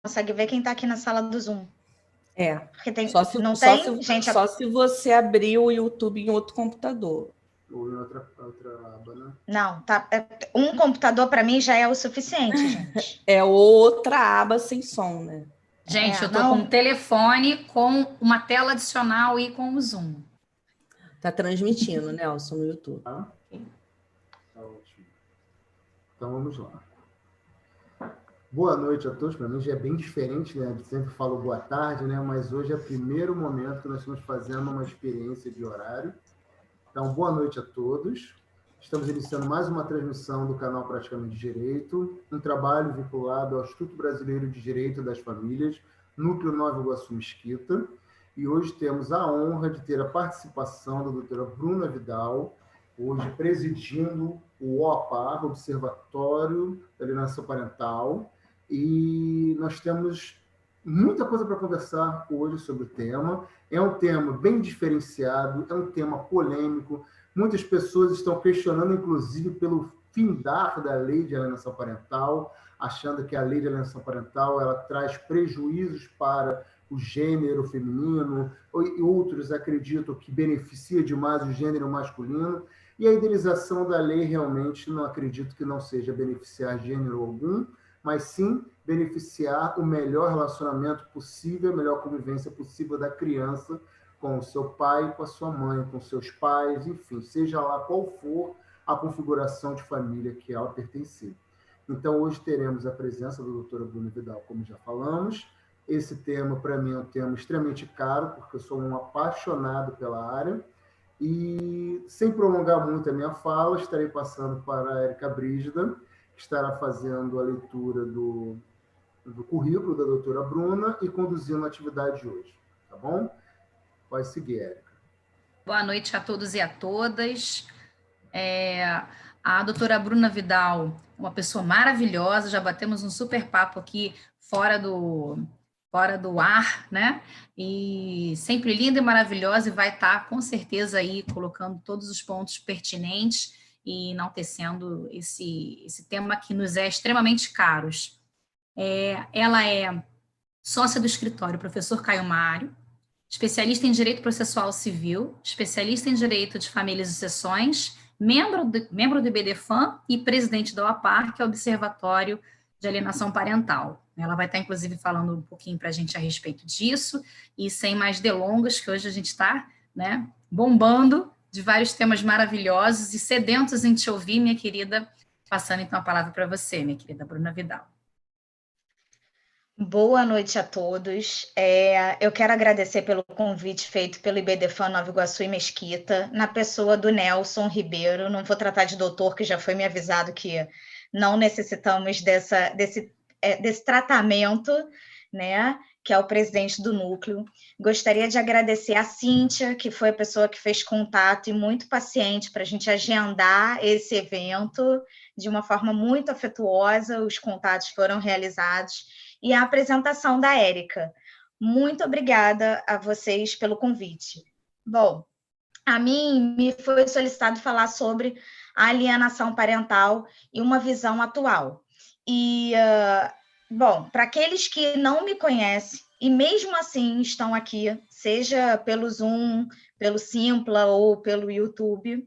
consegue ver quem está aqui na sala do Zoom. Porque tem, não só tem, gente. Só se você abrir o YouTube em outro computador. Ou em outra aba, né? Não, tá. Um computador para mim já é o suficiente, gente. É outra aba sem som, né? Gente, eu tô com um telefone com uma tela adicional e com o Zoom. Tá transmitindo, Nelson, no YouTube. Tá ótimo. Então vamos lá. Boa noite a todos. Para mim já é bem diferente, né? Eu sempre falo boa tarde, né? Mas hoje é o primeiro momento que nós estamos fazendo uma experiência de horário. Então, boa noite a todos. Estamos iniciando mais uma transmissão do canal Praticamente Direito, um trabalho vinculado ao Instituto Brasileiro de Direito das Famílias, Núcleo Nova Iguaçu Mesquita. E hoje temos a honra de ter a participação da doutora Bruna Vidal, hoje presidindo o OAPAR, Observatório da Alienação Parental. E nós temos muita coisa para conversar hoje sobre o tema. É um tema bem diferenciado, é um tema polêmico. Muitas pessoas estão questionando, inclusive, pelo findar da lei de alienação parental, achando que a lei de alienação parental ela traz prejuízos para o gênero feminino, e outros acreditam que beneficia demais o gênero masculino. E a idealização da lei realmente não acredito que não seja beneficiar gênero algum, mas sim beneficiar o melhor relacionamento possível, a melhor convivência possível da criança com o seu pai, com a sua mãe, com seus pais, enfim, seja lá qual for a configuração de família que ela pertencer. Então, hoje teremos a presença da doutora Bruna Vidal, como já falamos. Esse tema, para mim, é um tema extremamente caro, porque eu sou um apaixonado pela área. E, sem prolongar muito a minha fala, estarei passando para a Érica Brígida, que estará fazendo a leitura do currículo da doutora Bruna e conduzindo a atividade de hoje. Tá bom? Pode seguir, Érica. Boa noite a todos e a todas. A doutora Bruna Vidal, uma pessoa maravilhosa, já batemos um super papo aqui fora do ar, né? E sempre linda e maravilhosa, e vai estar com certeza aí colocando todos os pontos pertinentes e enaltecendo esse tema que nos é extremamente caros. Ela é sócia do escritório Professor Caio Mário, especialista em Direito Processual Civil, especialista em Direito de Famílias e Sucessões, membro do IBDFAM e presidente da OAPAR, que é o Observatório de Alienação Parental. Ela vai estar, inclusive, falando um pouquinho para a gente a respeito disso, e sem mais delongas, que hoje a gente está, né, bombando de vários temas maravilhosos e sedentos em te ouvir, minha querida, passando então a palavra para você, minha querida Bruna Vidal. Boa noite a todos. Eu quero agradecer pelo convite feito pelo IBDFAM Nova Iguaçu e Mesquita, na pessoa do Nelson Ribeiro. Não vou tratar de doutor, que já foi me avisado que não necessitamos desse tratamento, né? Que é o presidente do núcleo. Gostaria de agradecer a Cíntia, que foi a pessoa que fez contato e muito paciente para a gente agendar esse evento de uma forma muito afetuosa. Os contatos foram realizados. E a apresentação da Érica. Muito obrigada a vocês pelo convite. Bom, a mim me foi solicitado falar sobre a alienação parental e uma visão atual. E, bom, para aqueles que não me conhecem e mesmo assim estão aqui, seja pelo Zoom, pelo Simpla ou pelo YouTube,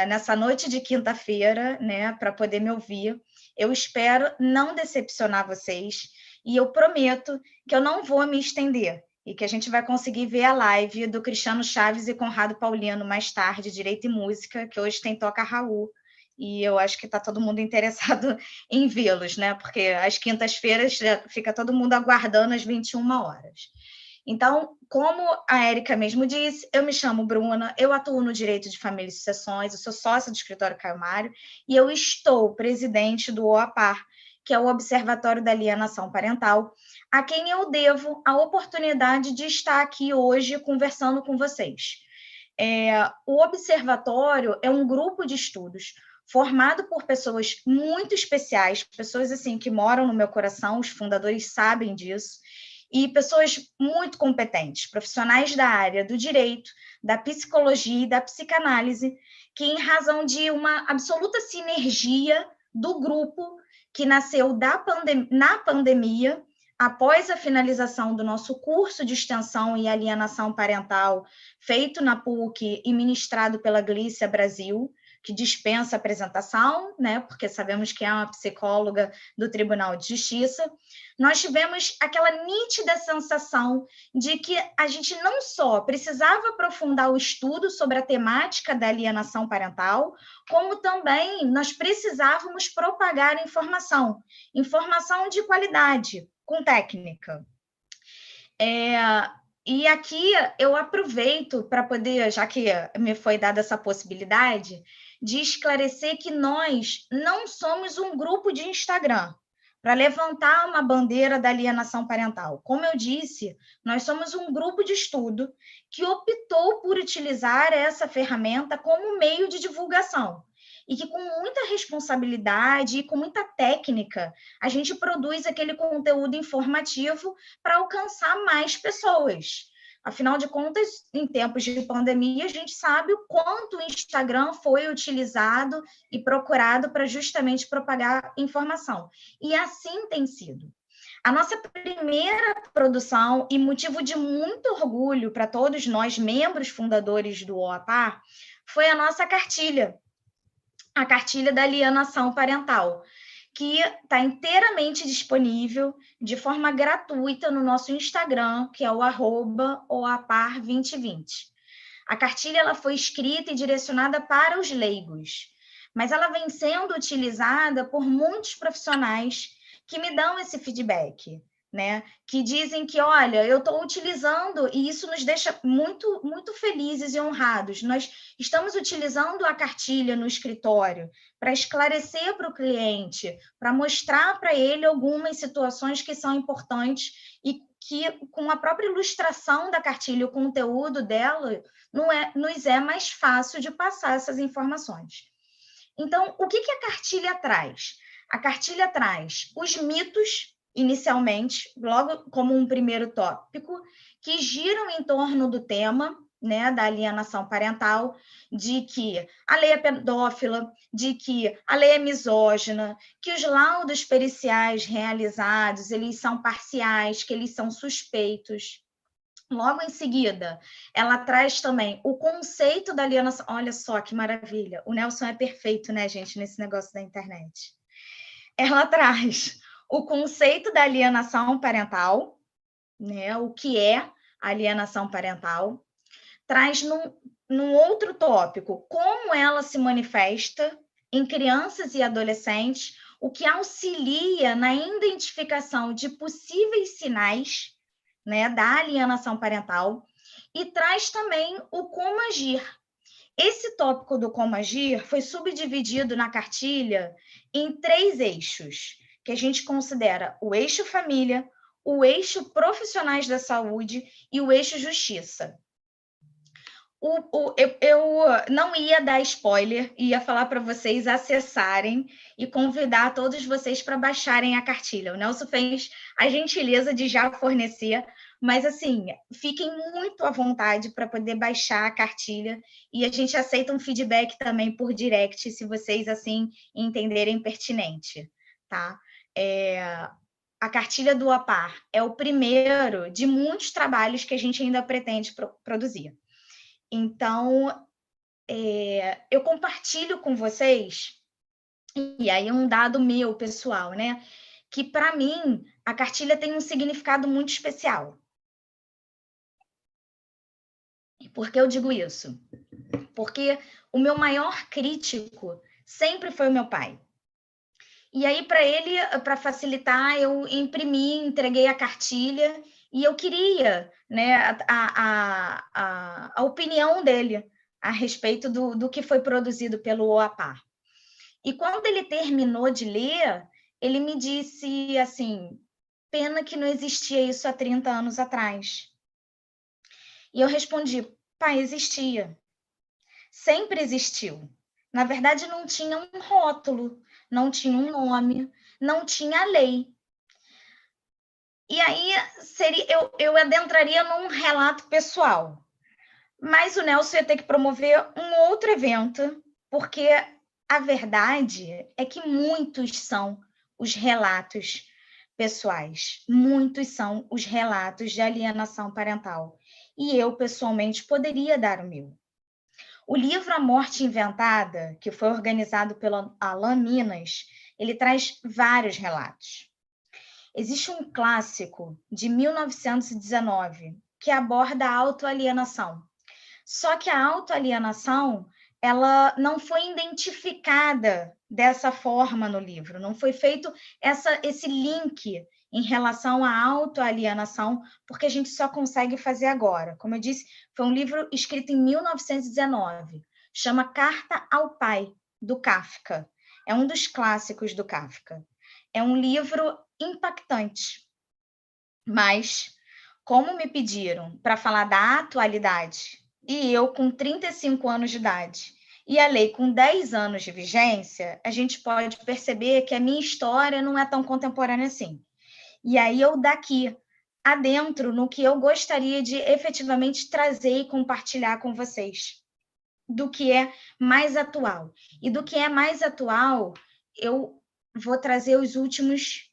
nessa noite de quinta-feira, né, para poder me ouvir, eu espero não decepcionar vocês e eu prometo que eu não vou me estender e que a gente vai conseguir ver a live do Cristiano Chaves e Conrado Paulino mais tarde, Direito e Música, que hoje tem Toca Raul, e eu acho que está todo mundo interessado em vê-los, né? Porque às quintas-feiras fica todo mundo aguardando às 21 horas. Então, como a Érica mesmo disse, eu me chamo Bruna, eu atuo no Direito de Família e Sucessões, eu sou sócia do escritório Caio Mário e eu estou presidente do OAPAR, que é o Observatório da Alienação Parental, a quem eu devo a oportunidade de estar aqui hoje conversando com vocês. O Observatório é um grupo de estudos formado por pessoas muito especiais, pessoas assim que moram no meu coração, os fundadores sabem disso, e pessoas muito competentes, profissionais da área do direito, da psicologia e da psicanálise, que em razão de uma absoluta sinergia do grupo que nasceu na pandemia, após a finalização do nosso curso de extensão e alienação parental, feito na PUC e ministrado pela Glícia Brasil, que dispensa apresentação, né, porque sabemos que é uma psicóloga do Tribunal de Justiça, nós tivemos aquela nítida sensação de que a gente não só precisava aprofundar o estudo sobre a temática da alienação parental, como também nós precisávamos propagar informação de qualidade, com técnica. E aqui eu aproveito para poder, já que me foi dada essa possibilidade, de esclarecer que nós não somos um grupo de Instagram para levantar uma bandeira da alienação parental. Como eu disse, nós somos um grupo de estudo que optou por utilizar essa ferramenta como meio de divulgação e que com muita responsabilidade e com muita técnica, a gente produz aquele conteúdo informativo para alcançar mais pessoas. Afinal de contas, em tempos de pandemia, a gente sabe o quanto o Instagram foi utilizado e procurado para justamente propagar informação. E assim tem sido. A nossa primeira produção, e motivo de muito orgulho para todos nós, membros fundadores do OAPAR, foi a nossa cartilha, a cartilha da alienação parental, que está inteiramente disponível de forma gratuita no nosso Instagram, que é o @oapar2020. A cartilha ela foi escrita e direcionada para os leigos, mas ela vem sendo utilizada por muitos profissionais que me dão esse feedback, né? Que dizem que, olha, eu estou utilizando, e isso nos deixa muito, muito felizes e honrados. Nós estamos utilizando a cartilha no escritório para esclarecer para o cliente, para mostrar para ele algumas situações que são importantes e que, com a própria ilustração da cartilha, o conteúdo dela, nos é mais fácil de passar essas informações. Então, o que a cartilha traz? A cartilha traz os mitos, inicialmente, logo como um primeiro tópico, que giram em torno do tema, né, da alienação parental, de que a lei é pedófila, de que a lei é misógina, que os laudos periciais realizados, eles são parciais, que eles são suspeitos. Logo em seguida, ela traz também o conceito da alienação. Olha só que maravilha, o Nelson é perfeito, né, gente, nesse negócio da internet. Ela traz o conceito da alienação parental, né? O que é alienação parental, traz num outro tópico como ela se manifesta em crianças e adolescentes, o que auxilia na identificação de possíveis sinais, né, da alienação parental, e traz também o como agir. Esse tópico do como agir foi subdividido na cartilha em 3 eixos, que a gente considera o eixo família, o eixo profissionais da saúde e o eixo justiça. Eu não ia dar spoiler, ia falar para vocês acessarem e convidar todos vocês para baixarem a cartilha. O Nelson fez a gentileza de já fornecer, mas assim, fiquem muito à vontade para poder baixar a cartilha e a gente aceita um feedback também por direct, se vocês assim entenderem pertinente, tá? A cartilha do OAPAR é o primeiro de muitos trabalhos que a gente ainda pretende produzir. Então, eu compartilho com vocês, e aí é um dado meu, pessoal, né? Que, para mim, a cartilha tem um significado muito especial. E por que eu digo isso? Porque o meu maior crítico sempre foi o meu pai. E aí, para ele, para facilitar, eu imprimi, entreguei a cartilha, e eu queria, né, a opinião dele a respeito do que foi produzido pelo OAPAR. E quando ele terminou de ler, ele me disse assim, pena que não existia isso há 30 anos atrás. E eu respondi, pai, existia. Sempre existiu. Na verdade, não tinha um rótulo, não tinha um nome, não tinha lei. E aí eu adentraria num relato pessoal. Mas o Nelson ia ter que promover um outro evento, porque a verdade é que muitos são os relatos pessoais. Muitos são os relatos de alienação parental. E eu, pessoalmente, poderia dar o meu. O livro A Morte Inventada, que foi organizado pela Alain Minas, ele traz vários relatos. Existe um clássico de 1919 que aborda a autoalienação. Só que a autoalienação, ela não foi identificada dessa forma no livro, não foi feito esse link em relação à autoalienação, porque a gente só consegue fazer agora. Como eu disse, foi um livro escrito em 1919, chama Carta ao Pai, do Kafka. É um dos clássicos do Kafka. É um livro impactante, mas como me pediram para falar da atualidade, e eu com 35 anos de idade, e a lei com 10 anos de vigência, a gente pode perceber que a minha história não é tão contemporânea assim. E aí eu daqui adentro no que eu gostaria de efetivamente trazer e compartilhar com vocês, do que é mais atual. E do que é mais atual, eu vou trazer os últimos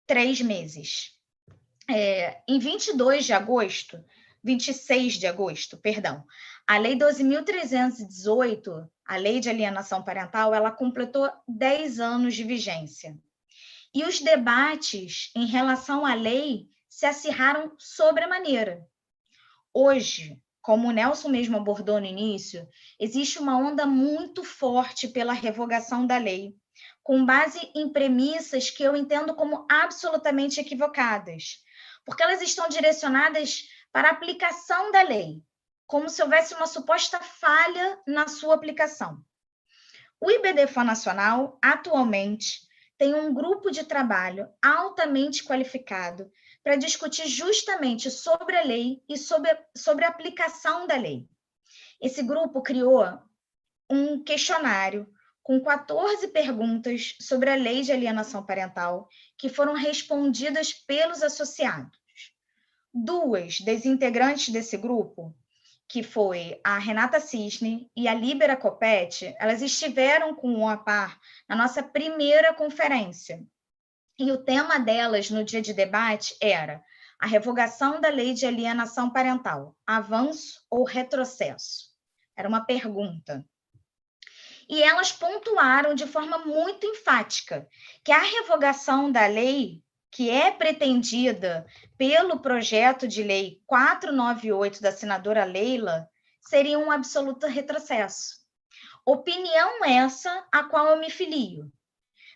3 meses. Em 26 de agosto, perdão, a Lei 12.318, a Lei de Alienação Parental, ela completou 10 anos de vigência. E os debates em relação à lei se acirraram sobremaneira. Hoje, como o Nelson mesmo abordou no início, existe uma onda muito forte pela revogação da lei, com base em premissas que eu entendo como absolutamente equivocadas, porque elas estão direcionadas para a aplicação da lei, como se houvesse uma suposta falha na sua aplicação. O IBDFAN Nacional, atualmente, tem um grupo de trabalho altamente qualificado para discutir justamente sobre a lei e sobre a aplicação da lei. Esse grupo criou um questionário com 14 perguntas sobre a lei de alienação parental que foram respondidas pelos associados. 2 das integrantes desse grupo, que foi a Renata Cisne e a Líbera Copete, elas estiveram com o APAR na nossa primeira conferência. E o tema delas no dia de debate era a revogação da lei de alienação parental, avanço ou retrocesso? Era uma pergunta. E elas pontuaram de forma muito enfática que a revogação da lei, que é pretendida pelo projeto de lei 498 da senadora Leila, seria um absoluto retrocesso. Opinião essa a qual eu me filio,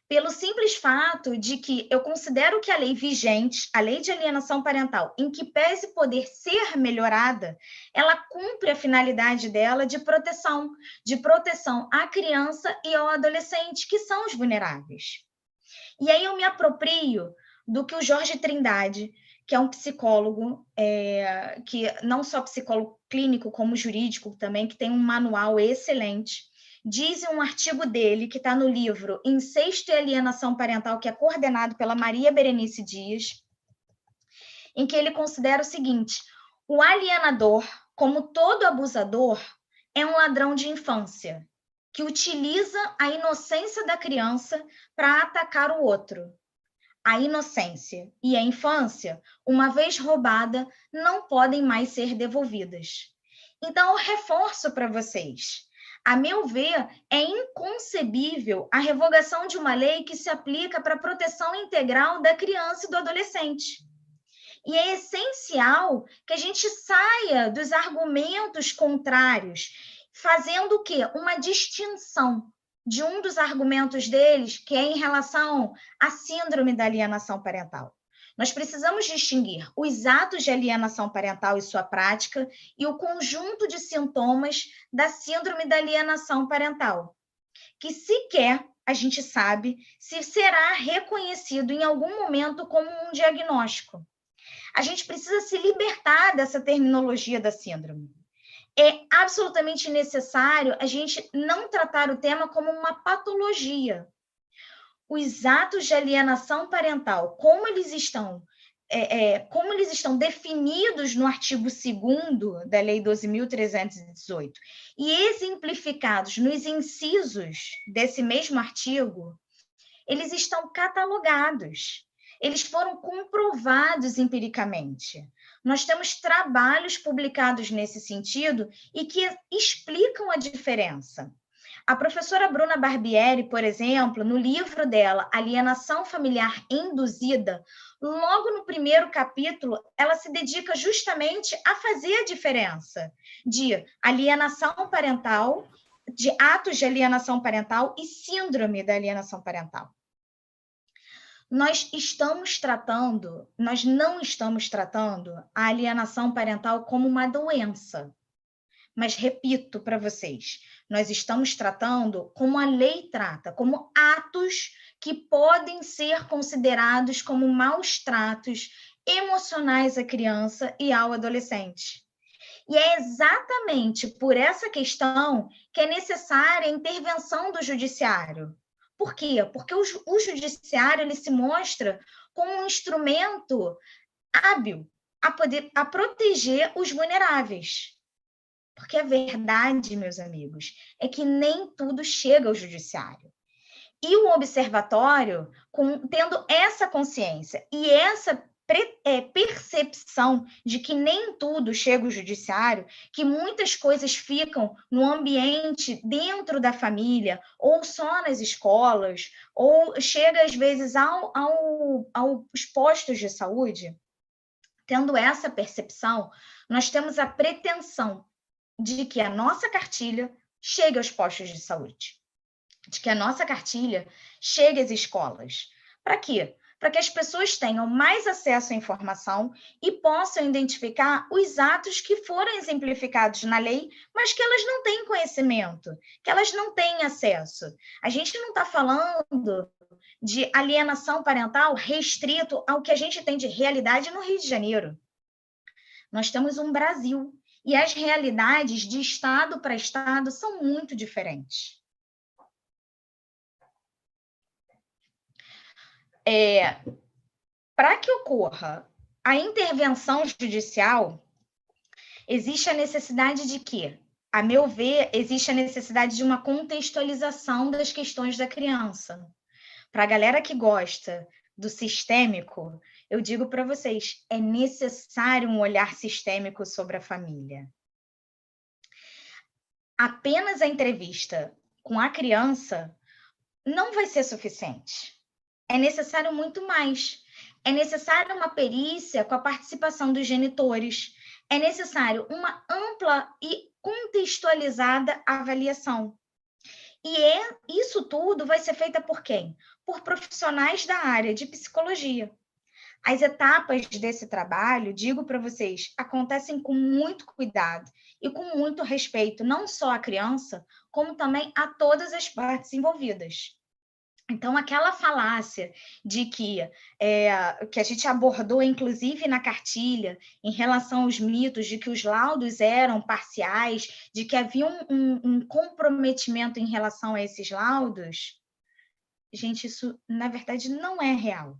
pelo simples fato de que eu considero que a lei vigente, a lei de alienação parental, em que pese poder ser melhorada, ela cumpre a finalidade dela de proteção à criança e ao adolescente, que são os vulneráveis. E aí eu me aproprio do que o Jorge Trindade, que é um psicólogo, que não só psicólogo clínico, como jurídico também, que tem um manual excelente, diz em um artigo dele, que está no livro Incesto e Alienação Parental, que é coordenado pela Maria Berenice Dias, em que ele considera o seguinte: o alienador, como todo abusador, é um ladrão de infância, que utiliza a inocência da criança para atacar o outro. A inocência e a infância, uma vez roubada, não podem mais ser devolvidas. Então, eu reforço para vocês. A meu ver, é inconcebível a revogação de uma lei que se aplica para a proteção integral da criança e do adolescente. E é essencial que a gente saia dos argumentos contrários, fazendo o quê? Uma distinção de um dos argumentos deles, que é em relação à síndrome da alienação parental. Nós precisamos distinguir os atos de alienação parental e sua prática e o conjunto de sintomas da síndrome da alienação parental, que sequer a gente sabe se será reconhecido em algum momento como um diagnóstico. A gente precisa se libertar dessa terminologia da síndrome. É absolutamente necessário a gente não tratar o tema como uma patologia. Os atos de alienação parental, como eles estão definidos no artigo 2º da Lei 12.318 e exemplificados nos incisos desse mesmo artigo, eles estão catalogados. Eles foram comprovados empiricamente. Nós temos trabalhos publicados nesse sentido e que explicam a diferença. A professora Bruna Barbieri, por exemplo, no livro dela, Alienação Familiar Induzida, logo no primeiro capítulo, ela se dedica justamente a fazer a diferença de alienação parental, de atos de alienação parental e síndrome da alienação parental. Nós não estamos tratando a alienação parental como uma doença. Mas repito para vocês, nós estamos tratando como a lei trata, como atos que podem ser considerados como maus tratos emocionais à criança e ao adolescente. E é exatamente por essa questão que é necessária a intervenção do judiciário. Por quê? Porque o judiciário ele se mostra como um instrumento hábil a proteger os vulneráveis. Porque a verdade, meus amigos, é que nem tudo chega ao judiciário. E o observatório, tendo essa consciência e essa percepção de que nem tudo chega ao judiciário, que muitas coisas ficam no ambiente dentro da família, ou só nas escolas, ou chega às vezes aos postos de saúde, tendo essa percepção, nós temos a pretensão de que a nossa cartilha chegue aos postos de saúde, de que a nossa cartilha chegue às escolas. Para quê? Para que as pessoas tenham mais acesso à informação e possam identificar os atos que foram exemplificados na lei, mas que elas não têm conhecimento, que elas não têm acesso. A gente não está falando de alienação parental restrito ao que a gente tem de realidade no Rio de Janeiro. Nós temos um Brasil. E as realidades de estado para estado são muito diferentes. Para que ocorra a intervenção judicial, existe a necessidade de quê? A meu ver, existe a necessidade de uma contextualização das questões da criança. Para a galera que gosta do sistêmico, eu digo para vocês, é necessário um olhar sistêmico sobre a família. Apenas a entrevista com a criança não vai ser suficiente. É necessário muito mais. É necessário uma perícia com a participação dos genitores. É necessário uma ampla e contextualizada avaliação. E isso tudo vai ser feito por quem? Por profissionais da área de psicologia. As etapas desse trabalho, digo para vocês, acontecem com muito cuidado e com muito respeito, não só à criança, como também a todas as partes envolvidas. Então, aquela falácia de que a gente abordou, inclusive, na cartilha, em relação aos mitos de que os laudos eram parciais, de que havia um comprometimento em relação a esses laudos, gente, isso, na verdade, não é real.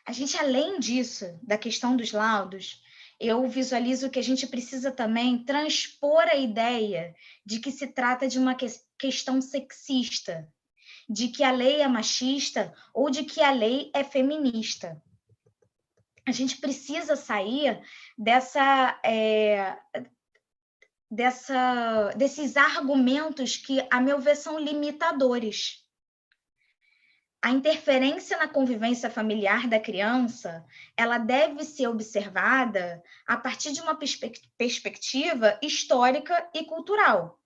A gente, além disso, da questão dos laudos, eu visualizo que a gente precisa também transpor a ideia de que se trata de uma questão sexista, de que a lei é machista ou de que a lei é feminista. A gente precisa sair desses argumentos que, a meu ver, são limitadores. A interferência na convivência familiar da criança, ela deve ser observada a partir de uma perspectiva histórica e cultural.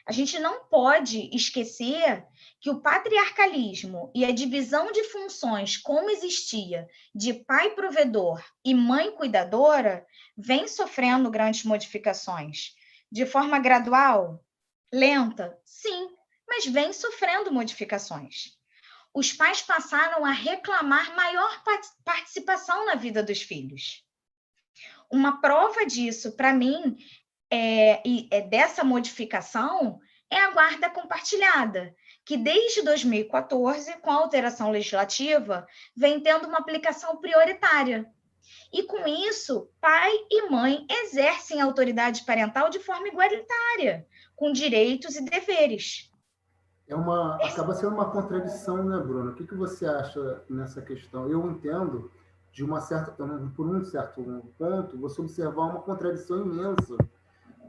A gente não pode esquecer que o patriarcalismo e a divisão de funções como existia de pai provedor e mãe cuidadora vem sofrendo grandes modificações. De forma gradual, lenta, sim, mas vem sofrendo modificações. Os pais passaram a reclamar maior participação na vida dos filhos. Uma prova disso, para mim, dessa modificação, é a guarda compartilhada, que desde 2014, com a alteração legislativa, vem tendo uma aplicação prioritária. E com isso, pai e mãe exercem a autoridade parental de forma igualitária, com direitos e deveres. acaba sendo uma contradição, né, Bruno? O que você acha nessa questão? Eu entendo, por um certo ponto, você observar uma contradição imensa,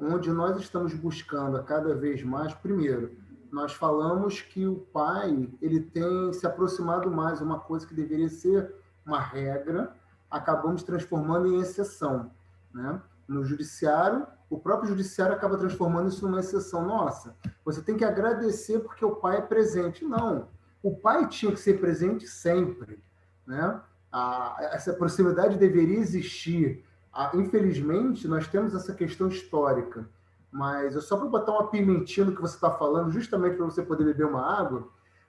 onde nós estamos buscando a cada vez mais. Primeiro, nós falamos que o pai ele tem se aproximado mais, uma coisa que deveria ser uma regra, acabamos transformando em exceção, né? No judiciário, o próprio judiciário acaba transformando isso numa exceção. Nossa, você tem que agradecer porque o pai é presente. Não, o pai tinha que ser presente sempre, né? Essa proximidade deveria existir. Infelizmente, nós temos essa questão histórica, mas só para botar uma pimentinha no que você está falando, justamente para você poder beber uma água,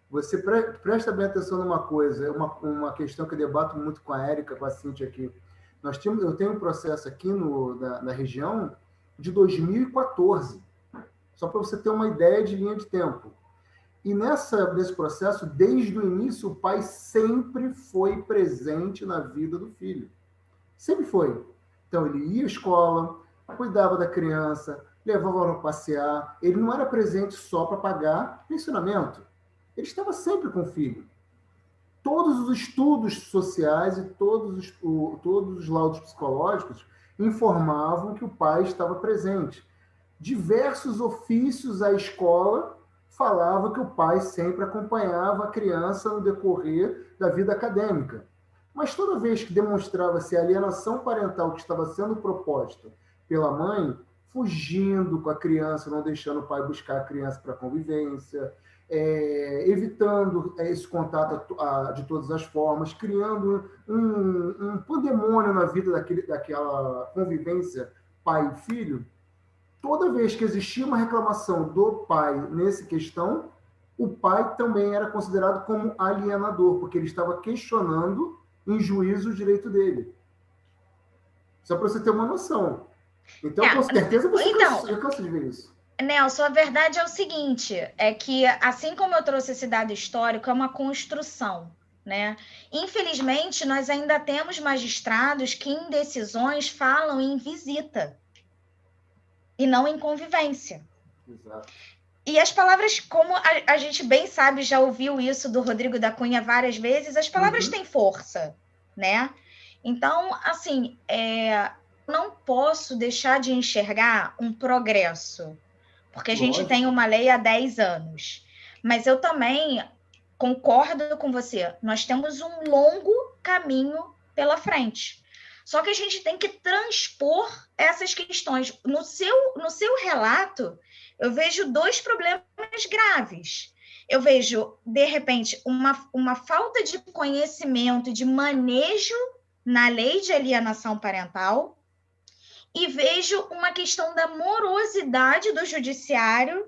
você presta bem atenção numa coisa, uma questão que eu debato muito com a Érica, com a Cíntia aqui. Eu tenho um processo aqui na região de 2014, só para você ter uma ideia de linha de tempo. E nesse processo, desde o início, o pai sempre foi presente na vida do filho. Sempre foi. Então, ele ia à escola, cuidava da criança, levava para passear. Ele não era presente só para pagar pensionamento. Ele estava sempre com o filho. Todos os estudos sociais e todos os laudos psicológicos informavam que o pai estava presente. Diversos ofícios à escola falavam que o pai sempre acompanhava a criança no decorrer da vida acadêmica. Mas toda vez que demonstrava-se a alienação parental que estava sendo proposta pela mãe, fugindo com a criança, não deixando o pai buscar a criança para convivência, evitando esse contato de todas as formas, criando um pandemônio na vida daquela convivência pai e filho, toda vez que existia uma reclamação do pai nessa questão, o pai também era considerado como alienador, porque ele estava questionando em juízo o direito dele. Só para você ter uma noção. Então, com certeza, você cansa de ver isso. Nelson, a verdade é o seguinte, é que assim como eu trouxe esse dado histórico, é uma construção, né? Infelizmente, nós ainda temos magistrados que em decisões falam em visita e não em convivência. Exato. E as palavras, como a gente bem sabe, já ouviu isso do Rodrigo da Cunha várias vezes, as palavras têm força, né? Então, assim, não posso deixar de enxergar um progresso, porque a gente tem uma lei há 10 anos. Mas eu também concordo com você, nós temos um longo caminho pela frente. Só que a gente tem que transpor essas questões. No seu relato, eu vejo 2 problemas graves. Eu vejo, de repente, uma falta de conhecimento, de manejo na lei de alienação parental, e vejo uma questão da morosidade do judiciário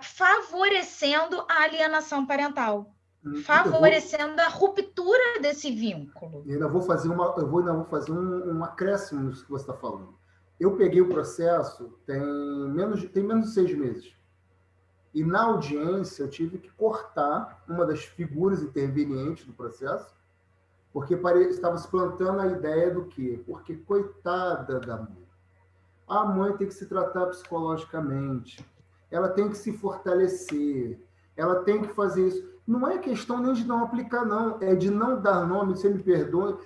favorecendo a alienação parental, favorecendo a ruptura desse vínculo. E ainda vou fazer um acréscimo nisso que você está falando. Eu peguei o processo tem menos de 6 meses. E na audiência eu tive que cortar uma das figuras intervenientes do processo, porque estava se plantando a ideia do quê? Porque, coitada da mãe, a mãe tem que se tratar psicologicamente, ela tem que se fortalecer, ela tem que fazer isso. Não é questão nem de não aplicar, não, é de não dar nome, você me perdoe,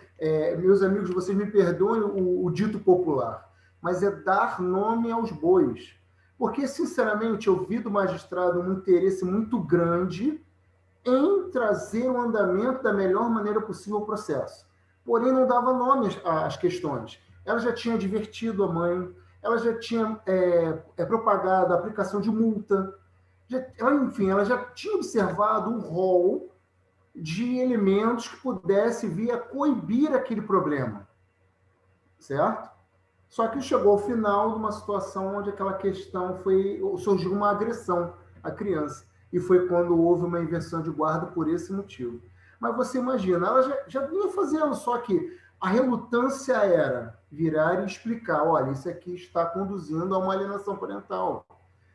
meus amigos, vocês me perdoem o dito popular, mas é dar nome aos bois. Porque, sinceramente, eu vi do magistrado um interesse muito grande em trazer o andamento da melhor maneira possível ao processo. Porém, não dava nome às questões. Ela já tinha advertido a mãe, ela já tinha propagado a aplicação de multa, ela já tinha observado um rol de elementos que pudesse vir a coibir aquele problema, certo? Só que chegou ao final de uma situação onde aquela questão surgiu uma agressão à criança. E foi quando houve uma inversão de guarda por esse motivo. Mas você imagina, ela já vinha fazendo, só que a relutância era virar e explicar, olha, isso aqui está conduzindo a uma alienação parental.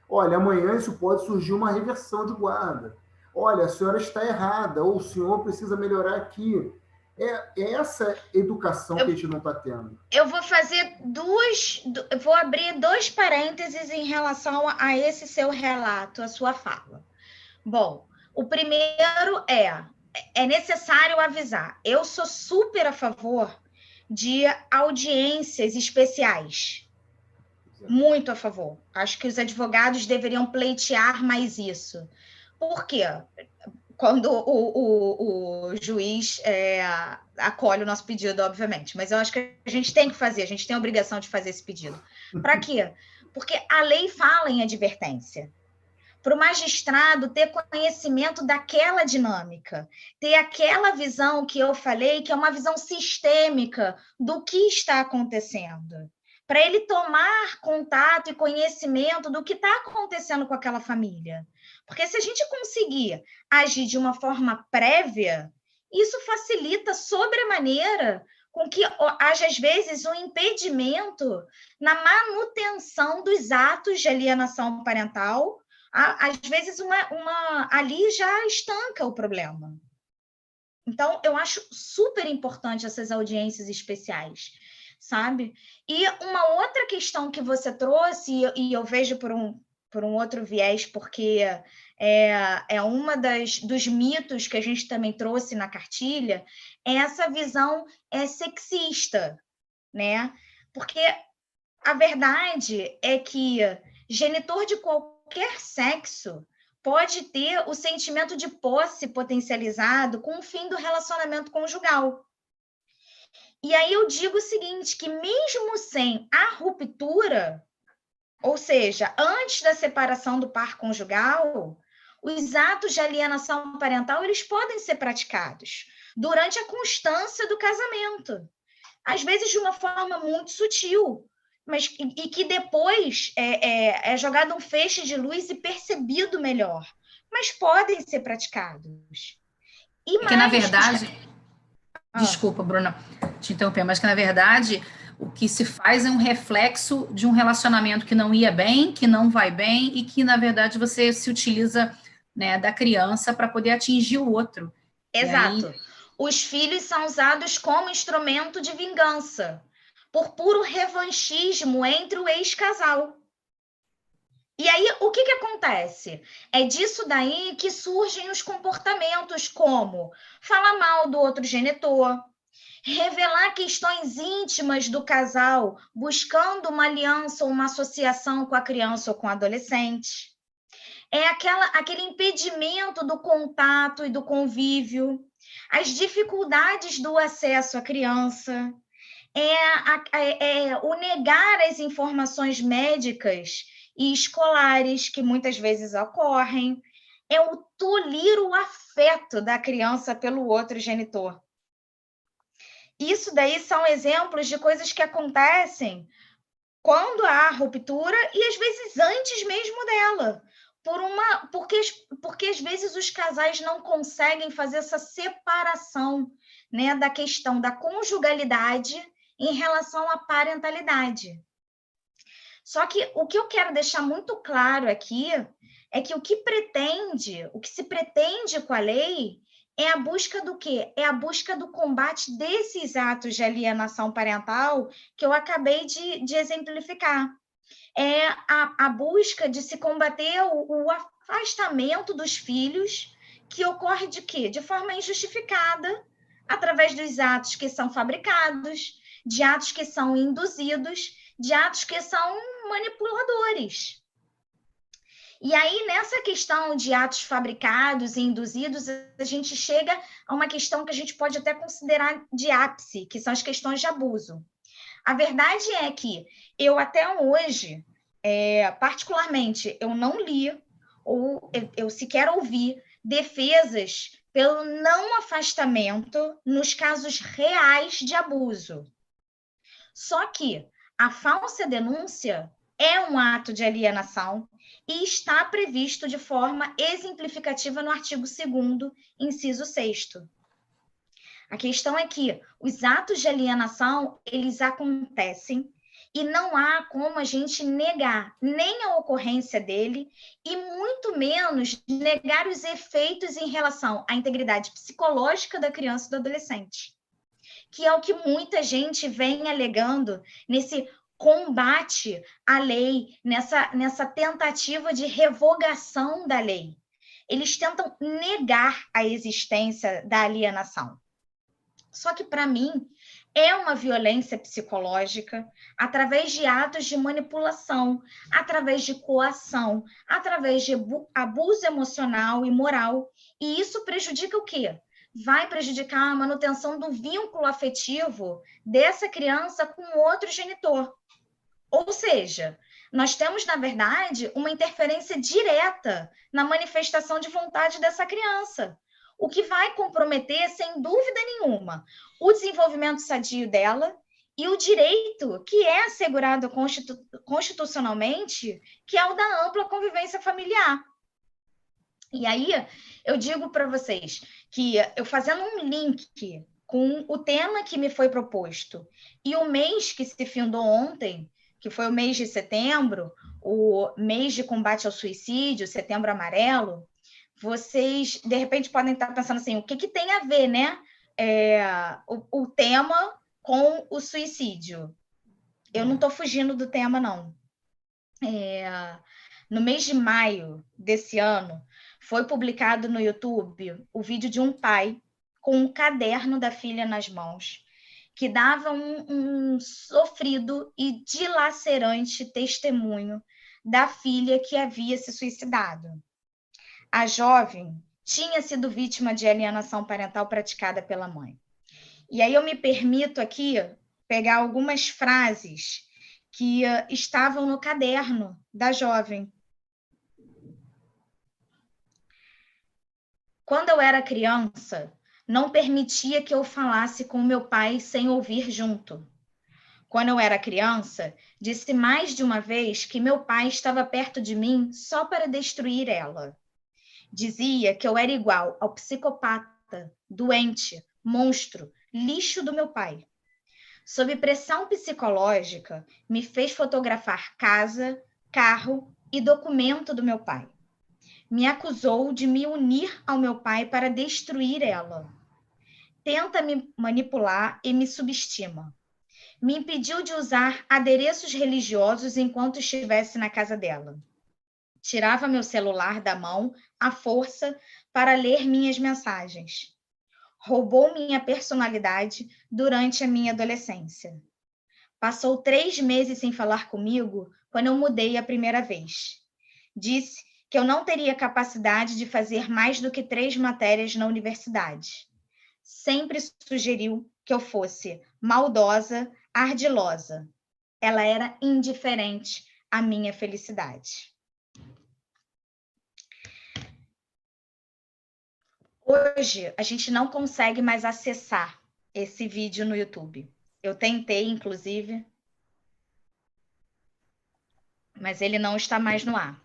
Olha, amanhã isso pode surgir uma reversão de guarda. Olha, a senhora está errada, ou o senhor precisa melhorar aqui. É essa educação que a gente não está tendo. Eu vou fazer vou abrir 2 parênteses em relação a esse seu relato, a sua fala. Bom, o primeiro é necessário avisar. Eu sou super a favor de audiências especiais. Muito a favor. Acho que os advogados deveriam pleitear mais isso. Por quê? Quando o juiz acolhe o nosso pedido, obviamente. Mas eu acho que a gente tem que fazer, a gente tem a obrigação de fazer esse pedido. Para quê? Porque a lei fala em advertência. Para o magistrado ter conhecimento daquela dinâmica, ter aquela visão que eu falei, que é uma visão sistêmica do que está acontecendo. Para ele tomar contato e conhecimento do que está acontecendo com aquela família. Porque se a gente conseguir agir de uma forma prévia, isso facilita sobremaneira com que haja, às vezes, um impedimento na manutenção dos atos de alienação parental. Às vezes, ali já estanca o problema. Então, eu acho super importante essas audiências especiais, sabe? E uma outra questão que você trouxe, e eu vejo por um outro viés, porque é uma dos mitos que a gente também trouxe na cartilha, é essa visão sexista, né? Porque a verdade é que genitor de qualquer sexo pode ter o sentimento de posse potencializado com o fim do relacionamento conjugal. E aí eu digo o seguinte, que mesmo sem a ruptura, ou seja, antes da separação do par conjugal, os atos de alienação parental eles podem ser praticados durante a constância do casamento. Às vezes de uma forma muito sutil, mas e que depois é jogado um feixe de luz e percebido melhor. Mas podem ser praticados. Porque, na verdade... Desculpa, Bruna, te interromper, mas que, na verdade, o que se faz é um reflexo de um relacionamento que não ia bem, que não vai bem, e que, na verdade, você se utiliza, né, da criança para poder atingir o outro. Exato. Aí... Os filhos são usados como instrumento de vingança, por puro revanchismo entre o ex-casal. E aí, o que acontece? É disso daí que surgem os comportamentos como falar mal do outro genitor, revelar questões íntimas do casal, buscando uma aliança ou uma associação com a criança ou com o adolescente. É aquele impedimento do contato e do convívio, as dificuldades do acesso à criança, o negar as informações médicas e escolares que muitas vezes ocorrem, é o tolir o afeto da criança pelo outro genitor. Isso daí são exemplos de coisas que acontecem quando há ruptura e às vezes antes mesmo dela, porque às vezes os casais não conseguem fazer essa separação, né, da questão da conjugalidade em relação à parentalidade. Só que o que eu quero deixar muito claro aqui é que o que se pretende com a lei é a busca do quê? É a busca do combate desses atos de alienação parental que eu acabei de exemplificar. É a busca de se combater o afastamento dos filhos, que ocorre de quê? De forma injustificada, através dos atos que são fabricados, de atos que são induzidos, de atos que são manipuladores. E aí, nessa questão de atos fabricados e induzidos, a gente chega a uma questão que a gente pode até considerar de ápice, que são as questões de abuso. A verdade é que eu até hoje, particularmente, eu não li ou eu sequer ouvi defesas pelo não afastamento nos casos reais de abuso. Só que a falsa denúncia é um ato de alienação e está previsto de forma exemplificativa no artigo 2º, inciso 6º. A questão é que os atos de alienação, eles acontecem e não há como a gente negar nem a ocorrência dele e muito menos negar os efeitos em relação à integridade psicológica da criança e do adolescente. que é o que muita gente vem alegando nesse combate à lei, nessa tentativa de revogação da lei. Eles tentam negar a existência da alienação. Só que, para mim, é uma violência psicológica através de atos de manipulação, através de coação, através de abuso emocional e moral. E isso prejudica o quê? Vai prejudicar a manutenção do vínculo afetivo dessa criança com outro genitor. Ou seja, nós temos, na verdade, uma interferência direta na manifestação de vontade dessa criança, o que vai comprometer, sem dúvida nenhuma, o desenvolvimento sadio dela e o direito que é assegurado constitucionalmente, que é o da ampla convivência familiar. E aí, eu digo para vocês que eu fazendo um link com o tema que me foi proposto e o mês que se findou ontem, que foi o mês de setembro, o mês de combate ao suicídio, Setembro Amarelo, vocês, de repente, podem estar pensando assim, o que tem a ver, né? O tema com o suicídio. Eu não estou fugindo do tema, não. No mês de maio desse ano, foi publicado no YouTube o vídeo de um pai com um caderno da filha nas mãos, que dava um sofrido e dilacerante testemunho da filha que havia se suicidado. A jovem tinha sido vítima de alienação parental praticada pela mãe. E aí eu me permito aqui pegar algumas frases que estavam no caderno da jovem. Quando eu era criança, não permitia que eu falasse com meu pai sem ouvir junto. Quando eu era criança, disse mais de uma vez que meu pai estava perto de mim só para destruir ela. Dizia que eu era igual ao psicopata, doente, monstro, lixo do meu pai. Sob pressão psicológica, me fez fotografar casa, carro e documento do meu pai. Me acusou de me unir ao meu pai para destruir ela. Tenta me manipular e me subestima. Me impediu de usar adereços religiosos enquanto estivesse na casa dela. Tirava meu celular da mão à força para ler minhas mensagens. Roubou minha personalidade durante a minha adolescência. Passou 3 meses sem falar comigo quando eu mudei a primeira vez. Disse que eu não teria capacidade de fazer mais do que 3 matérias na universidade. Sempre sugeriu que eu fosse maldosa, ardilosa. Ela era indiferente à minha felicidade. Hoje, a gente não consegue mais acessar esse vídeo no YouTube. Eu tentei, inclusive, mas ele não está mais no ar.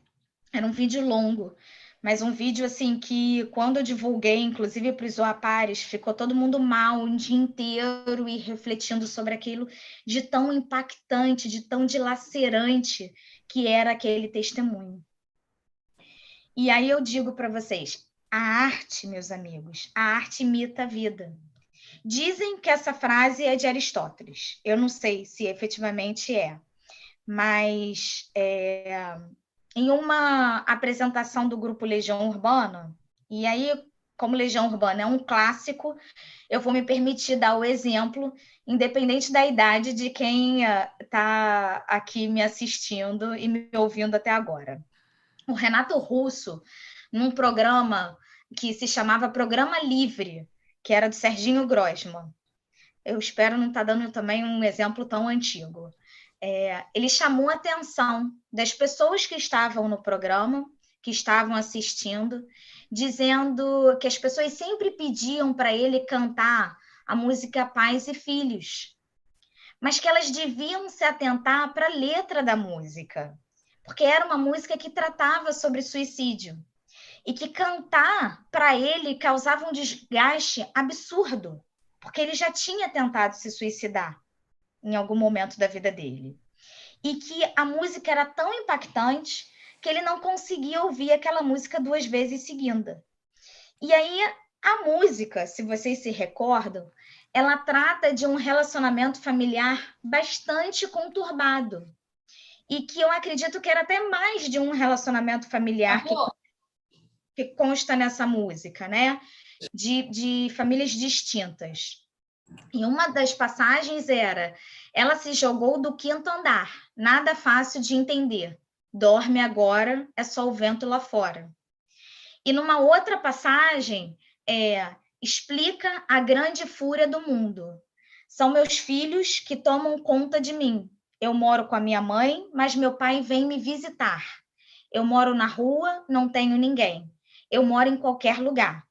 Era um vídeo longo, mas um vídeo assim que, quando eu divulguei, inclusive para os Zoapares, ficou todo mundo mal um dia inteiro e refletindo sobre aquilo, de tão impactante, de tão dilacerante que era aquele testemunho. E aí eu digo para vocês, a arte, meus amigos, a arte imita a vida. Dizem que essa frase é de Aristóteles. Eu não sei se efetivamente é, mas em uma apresentação do grupo Legião Urbana, e aí, como Legião Urbana é um clássico, eu vou me permitir dar o exemplo, independente da idade de quem está aqui me assistindo e me ouvindo até agora. O Renato Russo, num programa que se chamava Programa Livre, que era do Serginho Grossman. Eu espero não estar dando também um exemplo tão antigo. Ele chamou a atenção das pessoas que estavam no programa, que estavam assistindo, dizendo que as pessoas sempre pediam para ele cantar a música Pais e Filhos, mas que elas deviam se atentar para a letra da música, porque era uma música que tratava sobre suicídio, e que cantar para ele causava um desgaste absurdo, porque ele já tinha tentado se suicidar em algum momento da vida dele. E que a música era tão impactante que ele não conseguia ouvir aquela música 2 vezes seguida. E aí, a música, se vocês se recordam, ela trata de um relacionamento familiar bastante conturbado. E que eu acredito que era até mais de um relacionamento familiar que consta nessa música, né? De famílias distintas. E uma das passagens era: ela se jogou do 5º andar, nada fácil de entender. Dorme agora, é só o vento lá fora. E numa outra passagem, explica a grande fúria do mundo. São meus filhos que tomam conta de mim. Eu moro com a minha mãe, mas meu pai vem me visitar. Eu moro na rua, não tenho ninguém. Eu moro em qualquer lugar.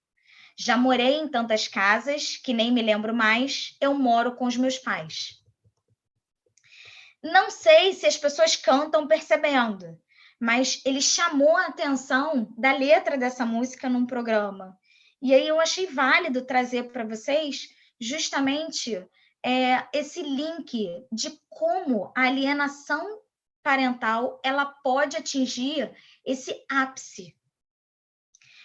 Já morei em tantas casas que nem me lembro mais. Eu moro com os meus pais. Não sei se as pessoas cantam percebendo, mas ele chamou a atenção da letra dessa música num programa. E aí eu achei válido trazer para vocês justamente esse link de como a alienação parental ela pode atingir esse ápice.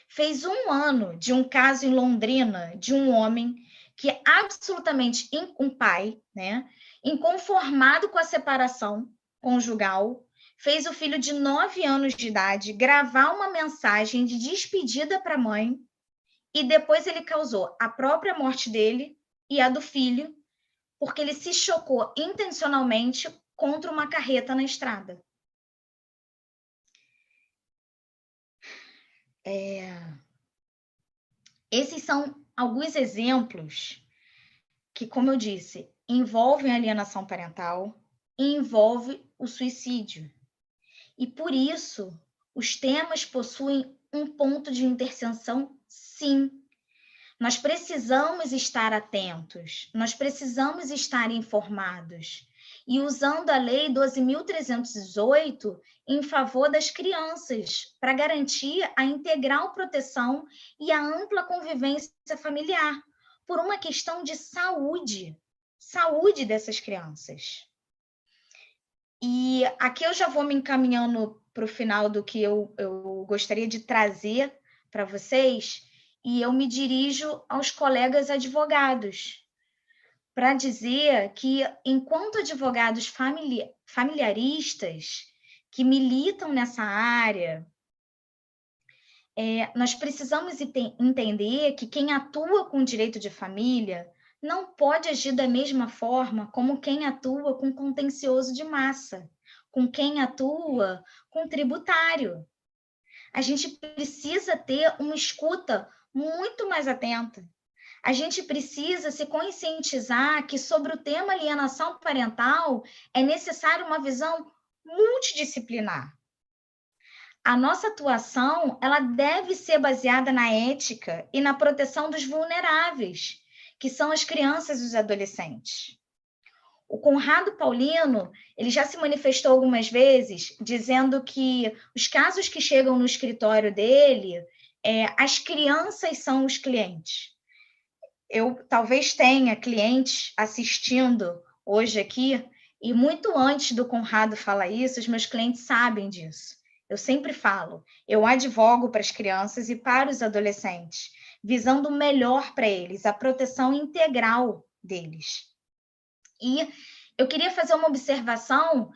Fez 1 ano de um caso em Londrina de um homem que é absolutamente um pai, né, inconformado com a separação conjugal, fez o filho de 9 anos de idade gravar uma mensagem de despedida para a mãe e depois ele causou a própria morte dele e a do filho, porque ele se chocou intencionalmente contra uma carreta na estrada. Esses são alguns exemplos que, como eu disse, envolvem a alienação parental e envolve o suicídio. E por isso, os temas possuem um ponto de interseção, sim. Nós precisamos estar atentos, nós precisamos estar informados. E usando a Lei 12.318 em favor das crianças, para garantir a integral proteção e a ampla convivência familiar, por uma questão de saúde dessas crianças. E aqui eu já vou me encaminhando para o final do que eu gostaria de trazer para vocês, e eu me dirijo aos colegas advogados, para dizer que, enquanto advogados familiaristas que militam nessa área, nós precisamos entender que quem atua com direito de família não pode agir da mesma forma como quem atua com contencioso de massa, com quem atua com tributário. A gente precisa ter uma escuta muito mais atenta. A gente precisa se conscientizar que sobre o tema alienação parental é necessário uma visão multidisciplinar. A nossa atuação ela deve ser baseada na ética e na proteção dos vulneráveis, que são as crianças e os adolescentes. O Conrado Paulino, ele já se manifestou algumas vezes dizendo que os casos que chegam no escritório dele, as crianças são os clientes. Eu talvez tenha clientes assistindo hoje aqui, e muito antes do Conrado falar isso, os meus clientes sabem disso. Eu sempre falo, eu advogo para as crianças e para os adolescentes, visando o melhor para eles, a proteção integral deles. E eu queria fazer uma observação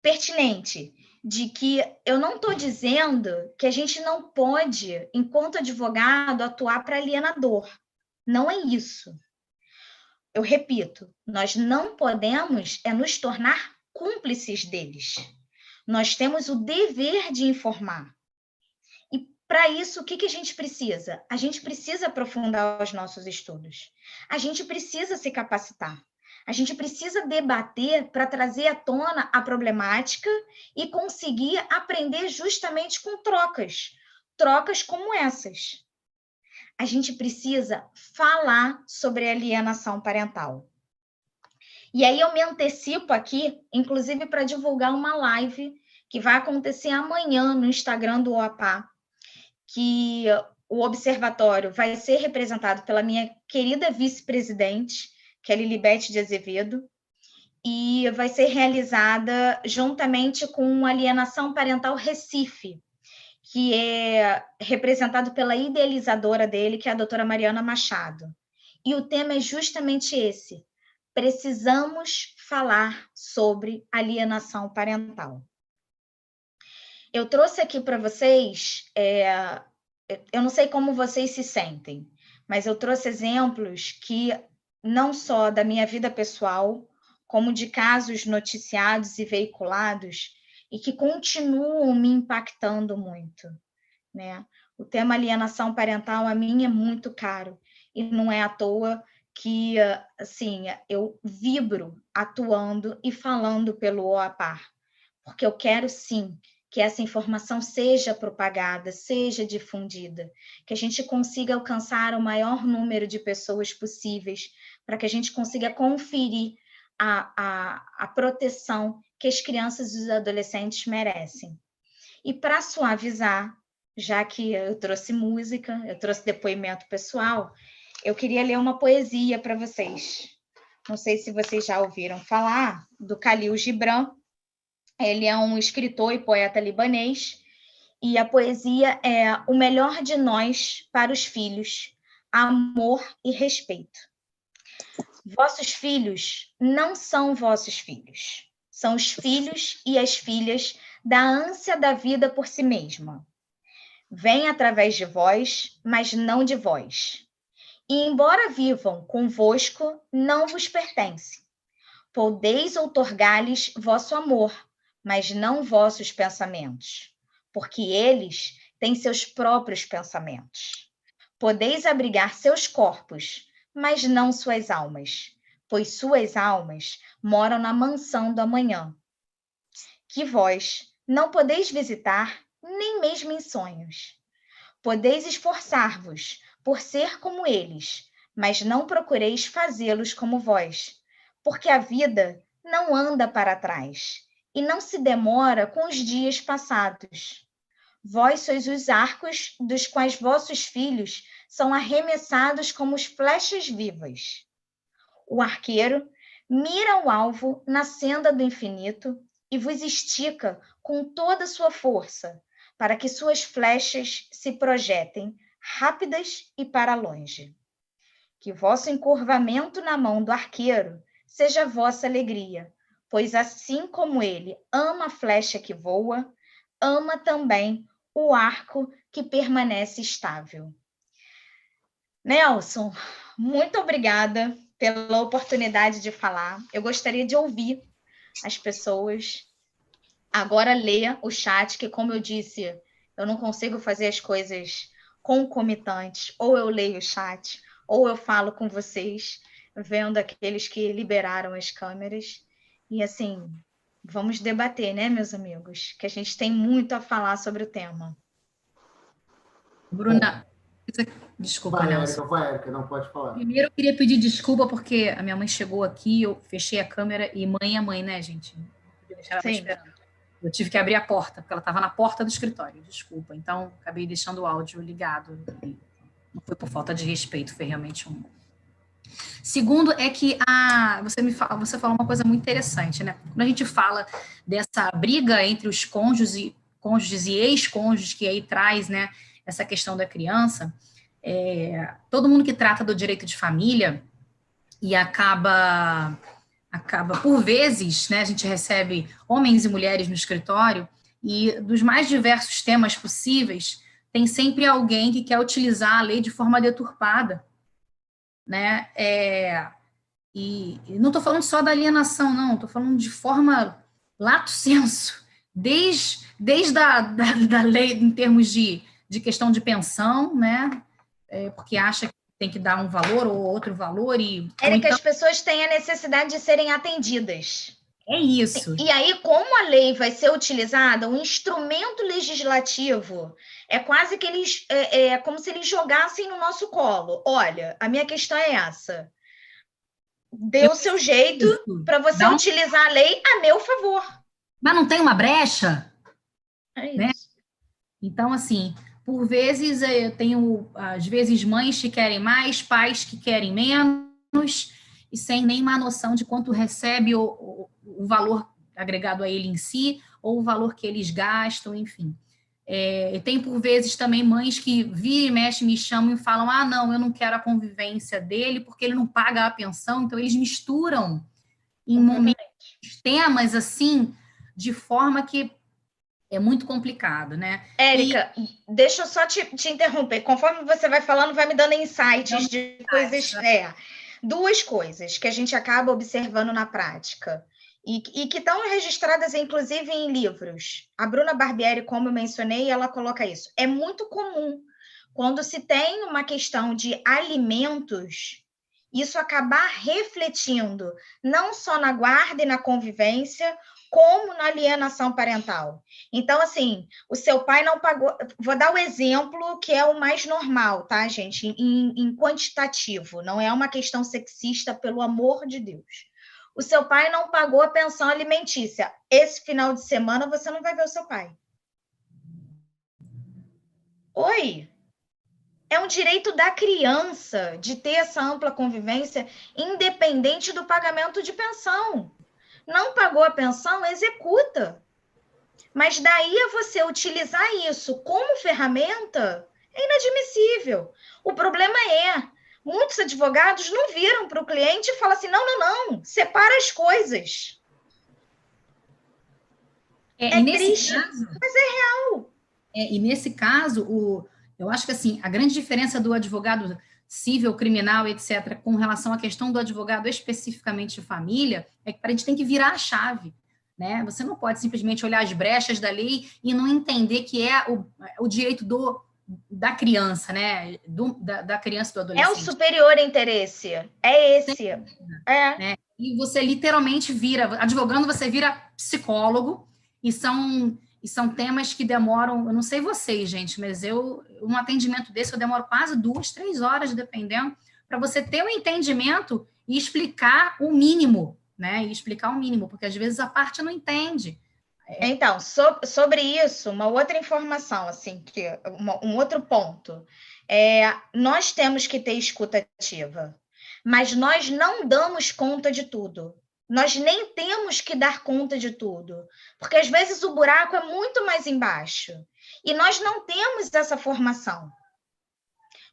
pertinente, de que eu não estou dizendo que a gente não pode, enquanto advogado, atuar para alienador. Não é isso. Eu repito, nós não podemos nos tornar cúmplices deles. Nós temos o dever de informar. E para isso, o que a gente precisa? A gente precisa aprofundar os nossos estudos. A gente precisa se capacitar. A gente precisa debater para trazer à tona a problemática e conseguir aprender justamente com trocas como essas. A gente precisa falar sobre alienação parental. E aí eu me antecipo aqui, inclusive para divulgar uma live que vai acontecer amanhã no Instagram do OAPA, que o observatório vai ser representado pela minha querida vice-presidente, que é Lilibete de Azevedo, e vai ser realizada juntamente com Alienação Parental Recife, que é representado pela idealizadora dele, que é a doutora Mariana Machado. E o tema é justamente esse. Precisamos falar sobre alienação parental. Eu trouxe aqui para vocês, eu não sei como vocês se sentem, mas eu trouxe exemplos que não só da minha vida pessoal, como de casos noticiados e veiculados, e que continuam me impactando muito, né? O tema alienação parental a mim é muito caro, e não é à toa que, assim, eu vibro atuando e falando pelo OAPAR, porque eu quero, sim, que essa informação seja propagada, seja difundida, que a gente consiga alcançar o maior número de pessoas possíveis, para que a gente consiga conferir a proteção que as crianças e os adolescentes merecem. E para suavizar, já que eu trouxe música, eu trouxe depoimento pessoal, eu queria ler uma poesia para vocês. Não sei se vocês já ouviram falar do Khalil Gibran. Ele é um escritor e poeta libanês, e a poesia é o melhor de nós para os filhos, amor e respeito. Vossos filhos não são vossos filhos, são os filhos e as filhas da ânsia da vida por si mesma. Vêm através de vós, mas não de vós. E embora vivam convosco, não vos pertence. Podeis outorgar-lhes vosso amor, mas não vossos pensamentos, porque eles têm seus próprios pensamentos. Podeis abrigar seus corpos, mas não suas almas, pois suas almas moram na mansão do amanhã, que vós não podeis visitar nem mesmo em sonhos. Podeis esforçar-vos por ser como eles, mas não procureis fazê-los como vós, porque a vida não anda para trás e não se demora com os dias passados. Vós sois os arcos dos quais vossos filhos são arremessados como flechas vivas. O arqueiro mira o alvo na senda do infinito e vos estica com toda a sua força, para que suas flechas se projetem rápidas e para longe. Que vosso encurvamento na mão do arqueiro seja vossa alegria, pois assim como ele ama a flecha que voa, ama também o arco que permanece estável. Nelson, muito obrigada pela oportunidade de falar. Eu gostaria de ouvir as pessoas. Agora leia o chat, que como eu disse, eu não consigo fazer as coisas concomitantes. Ou eu leio o chat, ou eu falo com vocês, vendo aqueles que liberaram as câmeras. E assim, vamos debater, né, meus amigos? Que a gente tem muito a falar sobre o tema. Bruna, desculpa, Nelson. Vai, Érica, não pode falar. Primeiro, eu queria pedir desculpa, porque a minha mãe chegou aqui, eu fechei a câmera, e mãe é mãe, né, gente? Não podia deixar ela esperando. Eu tive que abrir a porta, porque ela estava na porta do escritório, desculpa. Então, acabei deixando o áudio ligado. Não foi por falta de respeito, foi realmente um... Segundo, é que você falou uma coisa muito interessante, né? Quando a gente fala dessa briga entre os cônjuges e ex-cônjuges, que aí traz, né, essa questão da criança, todo mundo que trata do direito de família e acaba, por vezes, né, a gente recebe homens e mulheres no escritório e dos mais diversos temas possíveis, tem sempre alguém que quer utilizar a lei de forma deturpada, né? E não estou falando só da alienação, não, estou falando de forma lato sensu, desde a lei em termos de questão de pensão, né? Porque acha que tem que dar um valor ou outro valor. Érica, as pessoas têm a necessidade de serem atendidas. É isso. E aí, como a lei vai ser utilizada, o instrumento legislativo é quase que é como se eles jogassem no nosso colo. Olha, a minha questão é essa. Dê o seu jeito para você utilizar a lei a meu favor. Mas não tem uma brecha? É isso. Né? Então, assim, por vezes eu tenho, às vezes, mães que querem mais, pais que querem menos, e sem nenhuma noção de quanto recebe o valor agregado a ele em si, ou o valor que eles gastam, enfim. E tem, por vezes, também mães que vira e mexe, me chamam e falam, não, eu não quero a convivência dele porque ele não paga a pensão. Então, eles misturam em momentos, temas assim, de forma que é muito complicado, né? Érica, deixa eu só te interromper. Conforme você vai falando, vai me dando insights de coisas. Duas coisas que a gente acaba observando na prática e que estão registradas, inclusive, em livros. A Bruna Barbieri, como eu mencionei, ela coloca isso. É muito comum, quando se tem uma questão de alimentos, isso acabar refletindo não só na guarda e na convivência, como na alienação parental. Então, assim, o seu pai não pagou... Vou dar o exemplo que é o mais normal, tá, gente? Em quantitativo, não é uma questão sexista, pelo amor de Deus. O seu pai não pagou a pensão alimentícia. Esse final de semana você não vai ver o seu pai. Oi? É um direito da criança de ter essa ampla convivência, independente do pagamento de pensão. Não pagou a pensão, executa. Mas daí a você utilizar isso como ferramenta é inadmissível. O problema muitos advogados não viram para o cliente e falam assim, não, separa as coisas. É triste, mas é real. E nesse caso, eu acho que assim, a grande diferença do advogado civil, criminal, etc., com relação à questão do advogado especificamente de família, é que a gente tem que virar a chave, né? Você não pode simplesmente olhar as brechas da lei e não entender que é o direito da criança, né? Da criança e do adolescente. É o superior interesse, é esse. Né? E você literalmente advogando, você vira psicólogo, e são temas que demoram, eu não sei vocês, gente, mas um atendimento desse eu demoro quase 2-3 horas, dependendo, para você ter um entendimento e explicar o mínimo, né? E explicar o mínimo, porque às vezes a parte não entende. Então, sobre isso, uma outra informação, assim, um outro ponto. Nós temos que ter escuta ativa, mas nós não damos conta de tudo. Nós nem temos que dar conta de tudo, porque às vezes o buraco é muito mais embaixo e nós não temos essa formação.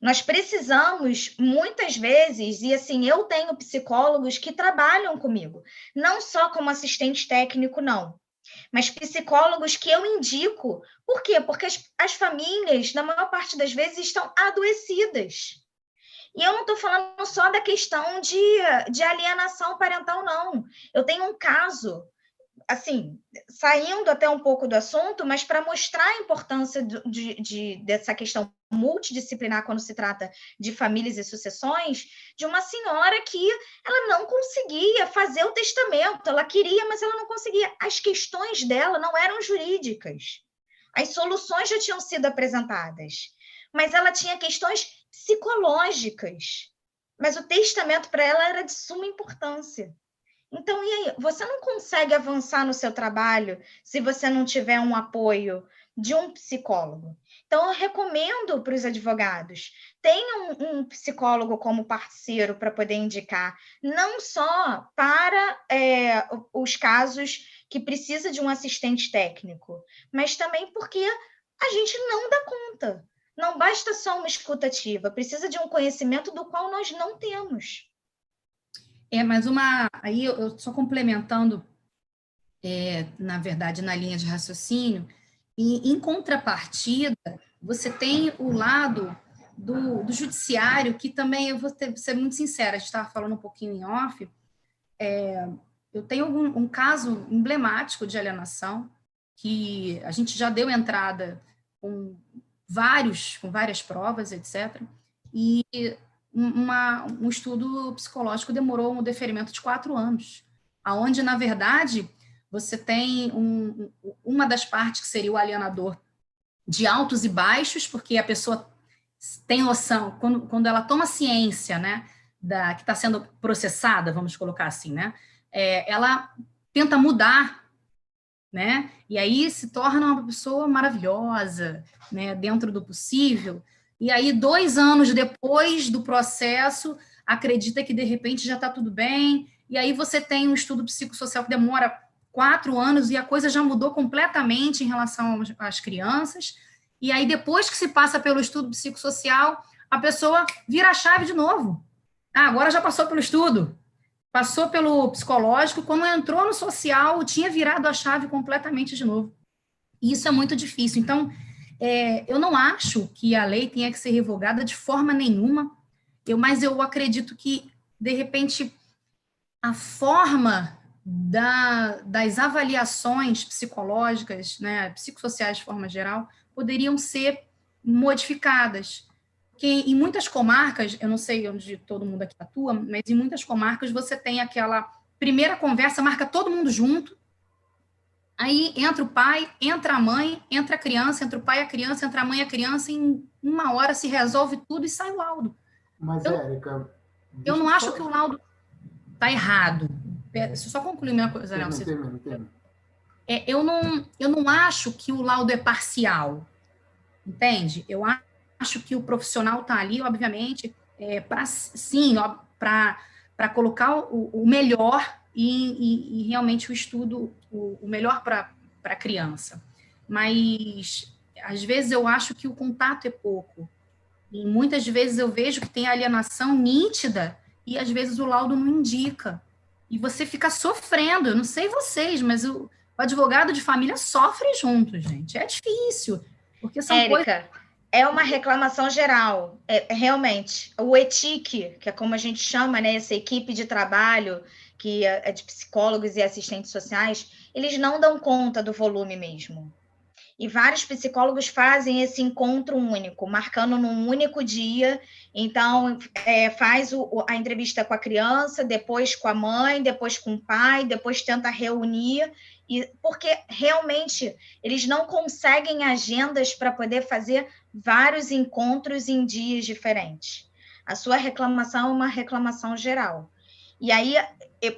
Nós precisamos, muitas vezes, e assim, eu tenho psicólogos que trabalham comigo, não só como assistente técnico, não, mas psicólogos que eu indico. Por quê? Porque as famílias, na maior parte das vezes, estão adoecidas. E eu não estou falando só da questão de alienação parental, não. Eu tenho um caso, assim, saindo até um pouco do assunto, mas para mostrar a importância dessa questão multidisciplinar quando se trata de famílias e sucessões, de uma senhora que ela não conseguia fazer o testamento. Ela queria, mas ela não conseguia. As questões dela não eram jurídicas. As soluções já tinham sido apresentadas, mas ela tinha questões psicológicas. Mas o testamento para ela era de suma importância. Então, e aí? Você não consegue avançar no seu trabalho se você não tiver um apoio de um psicólogo. Então, eu recomendo para os advogados, tenham um psicólogo como parceiro para poder indicar, não só para os casos que precisa de um assistente técnico, mas também porque a gente não dá conta. Não basta só uma escuta ativa, precisa de um conhecimento do qual nós não temos. Mas aí eu só complementando, na verdade, na linha de raciocínio, e em contrapartida, você tem o lado do judiciário, que também, eu vou ser muito sincera, a gente estava falando um pouquinho em off, eu tenho um caso emblemático de alienação, que a gente já deu entrada com várias provas, etc., e um estudo psicológico demorou um deferimento de 4 anos, aonde, na verdade, você tem uma das partes que seria o alienador de altos e baixos, porque a pessoa tem noção, quando ela toma ciência, né, que está sendo processada, vamos colocar assim, né, ela tenta mudar, né, e aí se torna uma pessoa maravilhosa, né, dentro do possível. E aí, 2 anos depois do processo, acredita que, de repente, já está tudo bem. E aí você tem um estudo psicossocial que demora 4 anos e a coisa já mudou completamente em relação às crianças. E aí, depois que se passa pelo estudo psicossocial, a pessoa vira a chave de novo. Agora já passou pelo estudo, passou pelo psicológico, quando entrou no social, tinha virado a chave completamente de novo. E isso é muito difícil. Então, eu não acho que a lei tenha que ser revogada de forma nenhuma, mas eu acredito que, de repente, a forma das avaliações psicológicas, né, psicossociais de forma geral, poderiam ser modificadas. Porque em muitas comarcas, eu não sei onde todo mundo aqui atua, mas em muitas comarcas você tem aquela primeira conversa, marca todo mundo junto, aí entra o pai, entra a mãe, entra a criança, entra o pai e a criança, entra a mãe e a criança, e em 1 hora se resolve tudo e sai o laudo. Mas, Érica... Eu não acho que o laudo está errado. Deixa eu só concluir minha coisa, Nelson. Eu não acho que o laudo é parcial, entende? Eu acho que o profissional está ali, obviamente, para colocar o melhor e realmente o estudo, o melhor para a criança. Mas, às vezes, eu acho que o contato é pouco. E muitas vezes eu vejo que tem alienação nítida e, às vezes, o laudo não indica. E você fica sofrendo. Eu não sei vocês, mas o advogado de família sofre junto, gente. É difícil. Porque são Érica, é uma reclamação geral. Realmente. O ETIC, que é como a gente chama, né, essa equipe de trabalho, que é de psicólogos e assistentes sociais, eles não dão conta do volume mesmo. E vários psicólogos fazem esse encontro único, marcando num único dia. Então, faz a entrevista com a criança, depois com a mãe, depois com o pai, depois tenta reunir, porque realmente eles não conseguem agendas para poder fazer vários encontros em dias diferentes. A sua reclamação é uma reclamação geral. E aí,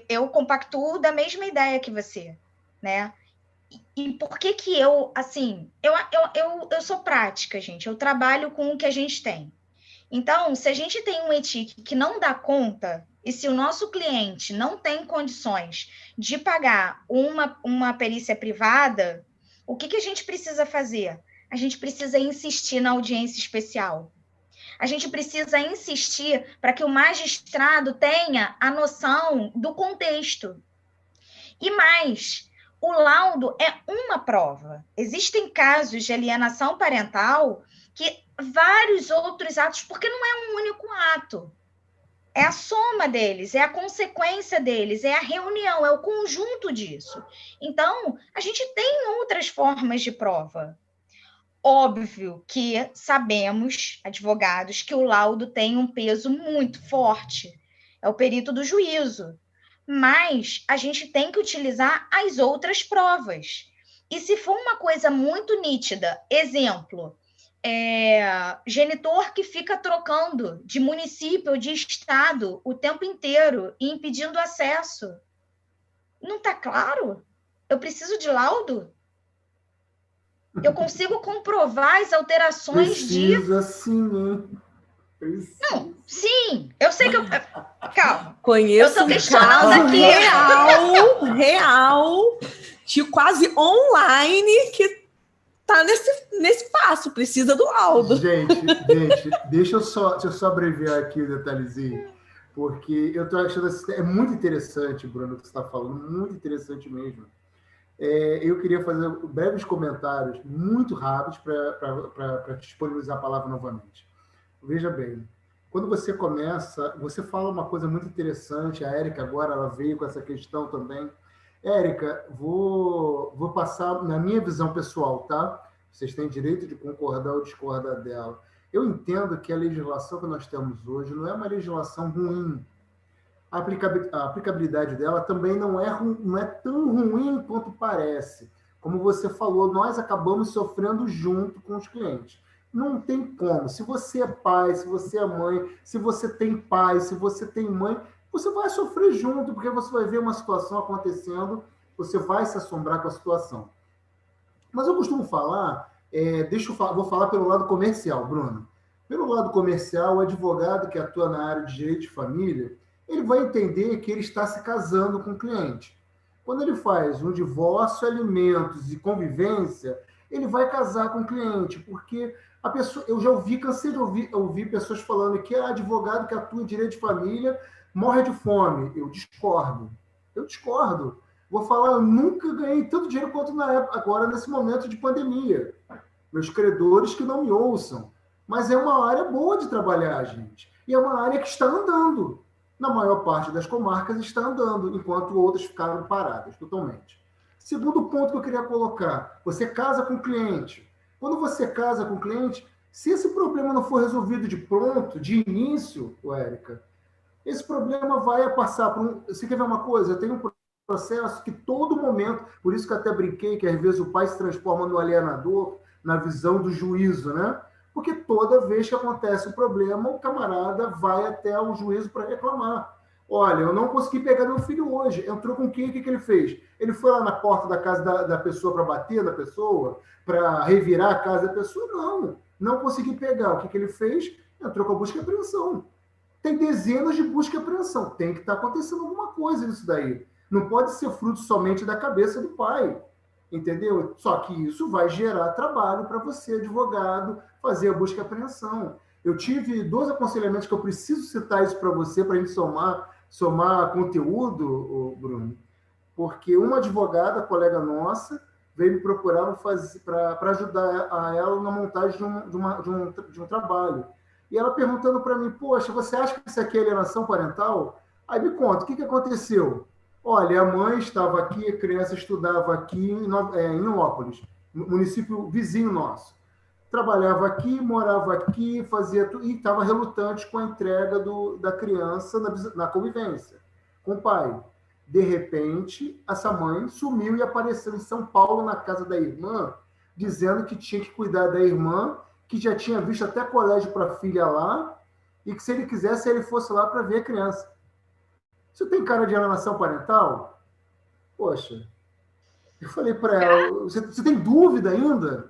eu compactuo da mesma ideia que você, né? E por que eu, assim, eu sou prática, gente, eu trabalho com o que a gente tem. Então, se a gente tem um ETIC que não dá conta, e se o nosso cliente não tem condições de pagar uma perícia privada, o que a gente precisa fazer? A gente precisa insistir na audiência especial. A gente precisa insistir para que o magistrado tenha a noção do contexto. E mais, o laudo é uma prova. Existem casos de alienação parental que vários outros atos, porque não é um único ato. É a soma deles, é a consequência deles, é a reunião, é o conjunto disso. Então, a gente tem outras formas de prova. Óbvio que sabemos, advogados, que o laudo tem um peso muito forte. É o perito do juízo. Mas a gente tem que utilizar as outras provas. E se for uma coisa muito nítida, exemplo, genitor que fica trocando de município ou de estado o tempo inteiro e impedindo acesso. Não está claro? Eu preciso de laudo? Eu consigo comprovar as alterações Precisa, sim. Não, sim. Eu sei que eu... Calma. Conheço eu tô questionando aqui. real, de quase online, que tá nesse passo, precisa do laudo. Gente, deixa eu só abreviar aqui o detalhezinho, porque eu tô achando é muito interessante, Bruno, o que você está falando, muito interessante mesmo. Eu queria fazer breves comentários muito rápidos para disponibilizar a palavra novamente. Veja bem, quando você começa, você fala uma coisa muito interessante, a Érica agora ela veio com essa questão também. Érica, vou passar na minha visão pessoal, tá? Vocês têm direito de concordar ou discordar dela. Eu entendo que a legislação que nós temos hoje não é uma legislação ruim. A aplicabilidade dela também não é tão ruim quanto parece. Como você falou, nós acabamos sofrendo junto com os clientes. Não tem como. Se você é pai, se você é mãe, se você tem pai, se você tem mãe, você vai sofrer junto, porque você vai ver uma situação acontecendo, você vai se assombrar com a situação. Mas eu costumo falar, vou falar pelo lado comercial, Bruno. Pelo lado comercial, o advogado que atua na área de direito de família, ele vai entender que ele está se casando com o cliente. Quando ele faz um divórcio, alimentos e convivência, ele vai casar com o cliente, porque a pessoa, eu já ouvi, cansei de ouvir pessoas falando que advogado que atua em direito de família morre de fome. Eu discordo. Eu discordo. Vou falar, eu nunca ganhei tanto dinheiro quanto na época, agora nesse momento de pandemia. Meus credores que não me ouçam. Mas é uma área boa de trabalhar, gente. E é uma área que está andando. Na maior parte das comarcas está andando, enquanto outras ficaram paradas totalmente. Segundo ponto que eu queria colocar, você casa com o cliente. Quando você casa com o cliente, se esse problema não for resolvido de pronto, de início, Érica, esse problema vai passar por um... Você quer ver uma coisa? Tem um processo que todo momento, por isso que eu até brinquei, que às vezes o pai se transforma no alienador, na visão do juízo, né? Porque toda vez que acontece um problema, o camarada vai até o juízo para reclamar. Olha, eu não consegui pegar meu filho hoje. Entrou com quem? O que ele fez? Ele foi lá na porta da casa da pessoa para bater na pessoa? Para revirar a casa da pessoa? Não. Não consegui pegar. O que ele fez? Entrou com a busca e apreensão. Tem dezenas de busca e apreensão. Tem que estar acontecendo alguma coisa nisso daí. Não pode ser fruto somente da cabeça do pai. Entendeu? Só que isso vai gerar trabalho para você, advogado, fazer a busca e apreensão. Eu tive 2 aconselhamentos que eu preciso citar isso para você, para a gente somar conteúdo, Bruno, porque uma advogada, colega nossa, veio me procurar para ajudar a ela na montagem de um trabalho. E ela perguntando para mim, poxa, você acha que isso aqui é alienação parental? Aí me conta, o que aconteceu? Olha, a mãe estava aqui, a criança estudava aqui em Nilópolis, município vizinho nosso. Trabalhava aqui, morava aqui, fazia tudo, e estava relutante com a entrega da criança na convivência com o pai. De repente, essa mãe sumiu e apareceu em São Paulo, na casa da irmã, dizendo que tinha que cuidar da irmã, que já tinha visto até colégio para a filha lá, e que se ele quisesse, ele fosse lá para ver a criança. Você tem cara de alienação parental? Poxa, eu falei para ela, você tem dúvida ainda?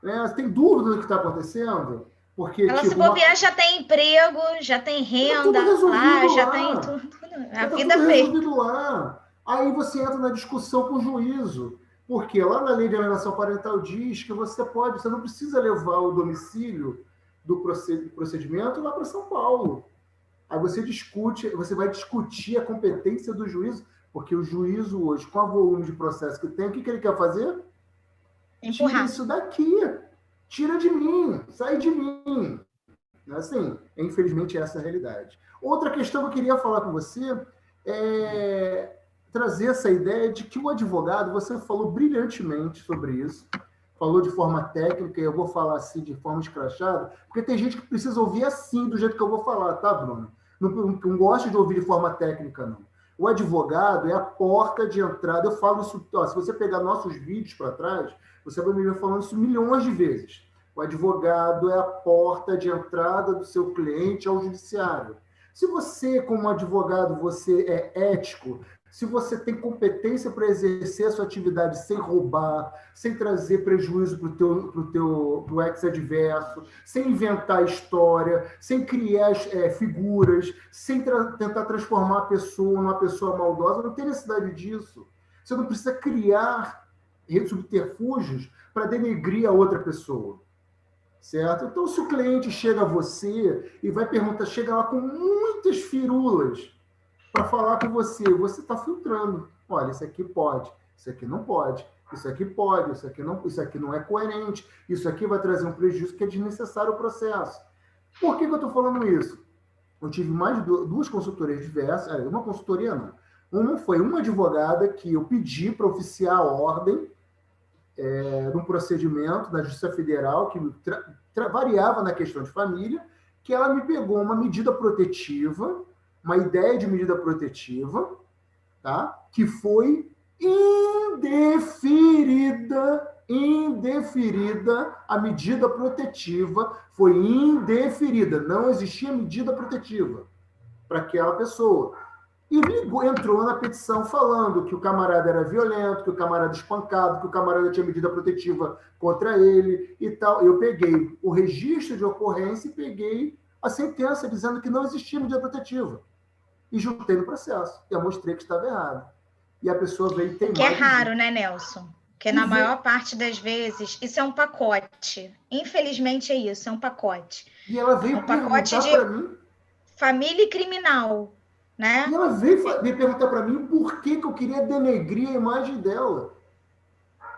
Você tem dúvida do que está acontecendo? Porque, ela se bobear, já tem emprego, já tem renda, já tem tudo. A vida resolvido lá. Aí você entra na discussão com o juízo. Porque lá na lei de alienação parental diz que você não precisa levar o domicílio do procedimento lá para São Paulo. Aí você vai discutir a competência do juízo, porque o juízo hoje, com o volume de processo que tem, o que ele quer fazer? Empurrar. Tira isso daqui. Tira de mim. Sai de mim. Assim, infelizmente, essa é a realidade. Outra questão que eu queria falar com você é trazer essa ideia de que o advogado, você falou brilhantemente sobre isso, falou de forma técnica, e eu vou falar assim de forma escrachada, porque tem gente que precisa ouvir assim, do jeito que eu vou falar, tá, Bruno? Não gosto de ouvir de forma técnica, não. O advogado é a porta de entrada. Eu falo isso, se você pegar nossos vídeos para trás, você vai me ver falando isso milhões de vezes. O advogado é a porta de entrada do seu cliente ao judiciário. Se você, como advogado, você é ético, se você tem competência para exercer a sua atividade sem roubar, sem trazer prejuízo para o ex-adverso, sem inventar história, sem criar figuras, sem tentar transformar a pessoa numa pessoa maldosa, não tem necessidade disso. Você não precisa criar subterfúgios para denegrir a outra pessoa. Certo? Então, se o cliente chega a você e vai perguntar, chega lá com muitas firulas para falar com você está filtrando. Olha, isso aqui pode, isso aqui não pode, isso aqui pode, isso aqui não é coerente, isso aqui vai trazer um prejuízo que é desnecessário ao processo. Por que eu estou falando isso? Eu tive mais de 2 consultorias diversas, uma consultoria não. Uma foi uma advogada que eu pedi para oficiar a ordem de um procedimento da Justiça Federal que variava na questão de família, que ela me pegou uma medida protetiva, uma ideia de medida protetiva, tá? Que foi indeferida, a medida protetiva foi indeferida, não existia medida protetiva para aquela pessoa. E entrou na petição falando que o camarada era violento, que o camarada espancado, que o camarada tinha medida protetiva contra ele e tal. Eu peguei o registro de ocorrência e peguei a sentença dizendo que não existia medida protetiva. E juntei no processo. E eu mostrei que estava errado. e a pessoa veio teimar. Que é raro, né, Nelson? Porque na maior parte das vezes, isso é um pacote. Infelizmente é isso, é um pacote. E ela veio um pacote perguntar para mim... família e criminal, né? E ela veio me perguntar para mim por que eu queria denegrir a imagem dela.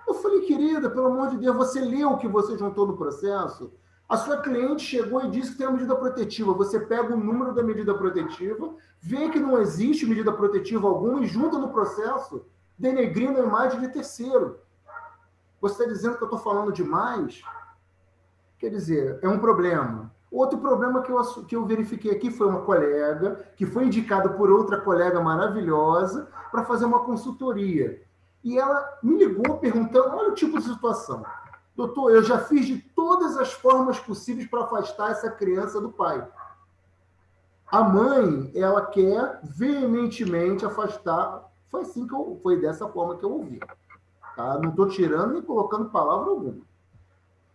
Eu falei, querida, pelo amor de Deus, você leu o que você juntou no processo? A sua cliente chegou e disse que tem uma medida protetiva. Você pega o número da medida protetiva, vê que não existe medida protetiva alguma e junta no processo, denegrindo a imagem de terceiro. Você está dizendo que eu estou falando demais? Quer dizer, é um problema. Outro problema que eu verifiquei aqui foi uma colega que foi indicada por outra colega maravilhosa para fazer uma consultoria. E ela me ligou perguntando, olha o tipo de situação. Doutor, eu já fiz de todas as formas possíveis para afastar essa criança do pai. A mãe, ela quer veementemente afastar. Foi dessa forma que eu ouvi. Tá? Não estou tirando nem colocando palavra alguma.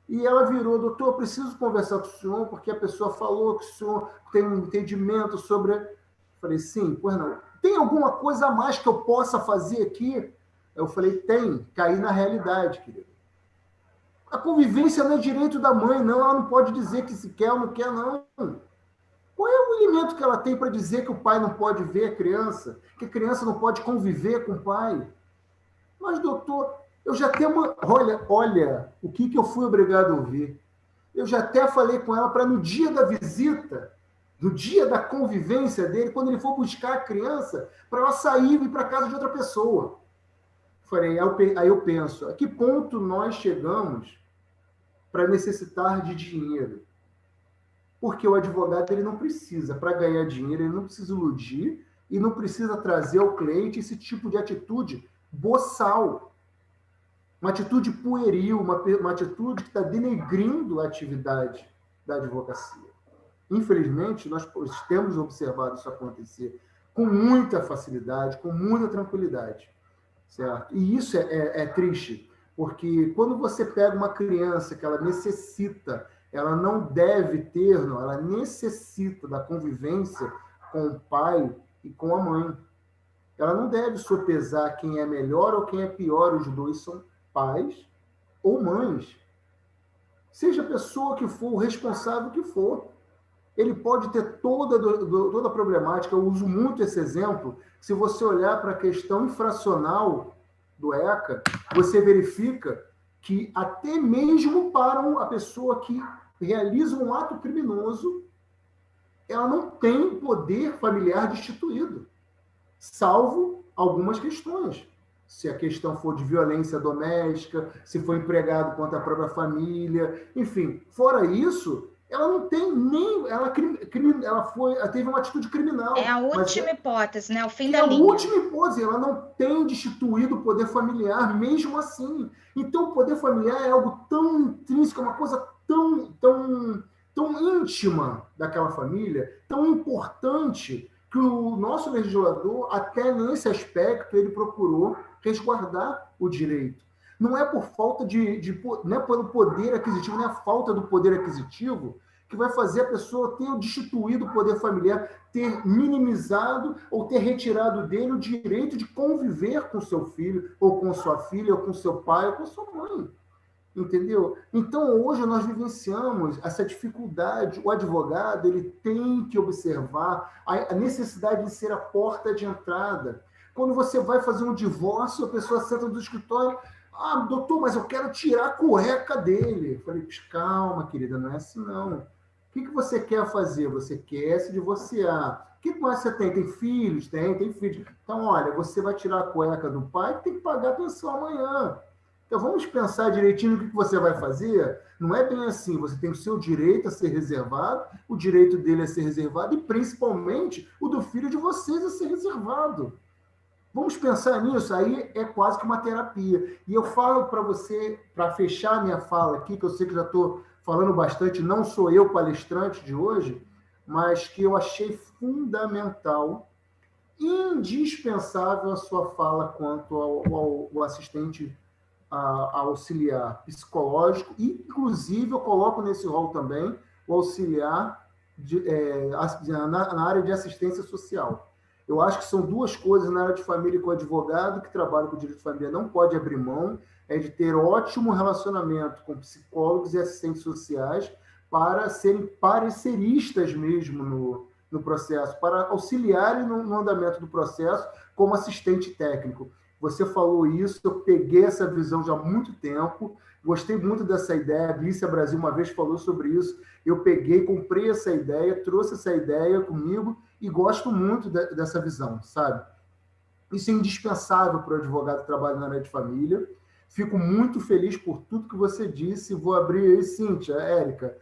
E ela virou, doutor, eu preciso conversar com o senhor, porque a pessoa falou que o senhor tem um entendimento sobre... Falei, sim, pois não. Tem alguma coisa a mais que eu possa fazer aqui? Eu falei, tem, cair na realidade, querido. A convivência não é direito da mãe, não. Ela não pode dizer que se quer ou não quer, não. Qual é o elemento que ela tem para dizer que o pai não pode ver a criança? Que a criança não pode conviver com o pai? Mas, doutor, eu já tenho uma... Olha, o que eu fui obrigado a ouvir. Eu já até falei com ela para no dia da visita, no dia da convivência dele, quando ele for buscar a criança, para ela sair e ir para casa de outra pessoa. Falei, aí eu penso, a que ponto nós chegamos para necessitar de dinheiro? Porque o advogado ele não precisa, para ganhar dinheiro, ele não precisa iludir e não precisa trazer ao cliente esse tipo de atitude boçal. Uma atitude pueril, uma atitude que está denegrindo a atividade da advocacia. Infelizmente, nós temos observado isso acontecer com muita facilidade, com muita tranquilidade. Certo? E isso é triste, porque quando você pega uma criança que ela necessita, ela não deve ter, não, ela necessita da convivência com o pai e com a mãe. Ela não deve sopesar quem é melhor ou quem é pior, os dois são pais ou mães. Seja a pessoa que for, o responsável que for. Ele pode ter toda a problemática. Eu uso muito esse exemplo. Se você olhar para a questão infracional do ECA, você verifica que até mesmo para a pessoa que realiza um ato criminoso, ela não tem poder familiar destituído, salvo algumas questões. Se a questão for de violência doméstica, se for empregado contra a própria família, enfim. Fora isso, ela não tem nem... Ela teve uma atitude criminal. É a última hipótese, né? O fim da linha. É a última hipótese. Ela não tem destituído o poder familiar, mesmo assim. Então, o poder familiar é algo tão intrínseco, uma coisa tão íntima daquela família, tão importante, que o nosso legislador, até nesse aspecto, ele procurou resguardar o direito. Não é por falta não é pelo poder aquisitivo, não é a falta do poder aquisitivo que vai fazer a pessoa ter destituído o poder familiar, ter minimizado ou ter retirado dele o direito de conviver com seu filho, ou com sua filha, ou com seu pai, ou com sua mãe. Entendeu? Então, hoje nós vivenciamos essa dificuldade. O advogado ele tem que observar a necessidade de ser a porta de entrada. Quando você vai fazer um divórcio, a pessoa senta no escritório, doutor, mas eu quero tirar a cueca dele. Eu falei, calma, querida, não é assim não. O que você quer fazer? Você quer se divorciar. O que mais você tem? Tem filhos? Tem filhos. Então, olha, você vai tirar a cueca do pai, tem que pagar a pensão amanhã. Então, vamos pensar direitinho no que você vai fazer. Não é bem assim. Você tem o seu direito a ser reservado, o direito dele a ser reservado e, principalmente, o do filho de vocês a ser reservado. Vamos pensar nisso. Aí é quase que uma terapia. E eu falo para você, para fechar minha fala aqui, que eu sei que já estou falando bastante, não sou eu palestrante de hoje, mas que eu achei fundamental, indispensável a sua fala quanto ao assistente auxiliar psicológico, e, inclusive, eu coloco nesse rol também o auxiliar na área de assistência social. Eu acho que são duas coisas na área de família que o advogado que trabalha com o direito de família não pode abrir mão, é de ter ótimo relacionamento com psicólogos e assistentes sociais para serem pareceristas mesmo no processo, para auxiliarem no andamento do processo como assistente técnico. Você falou isso, eu peguei essa visão já há muito tempo, gostei muito dessa ideia, a Glícia Brasil uma vez falou sobre isso, eu peguei, comprei essa ideia, trouxe essa ideia comigo e gosto muito dessa visão, sabe? Isso é indispensável para o advogado que trabalha na área de família. Fico muito feliz por tudo que você disse. Vou abrir aí, Cíntia, Érica,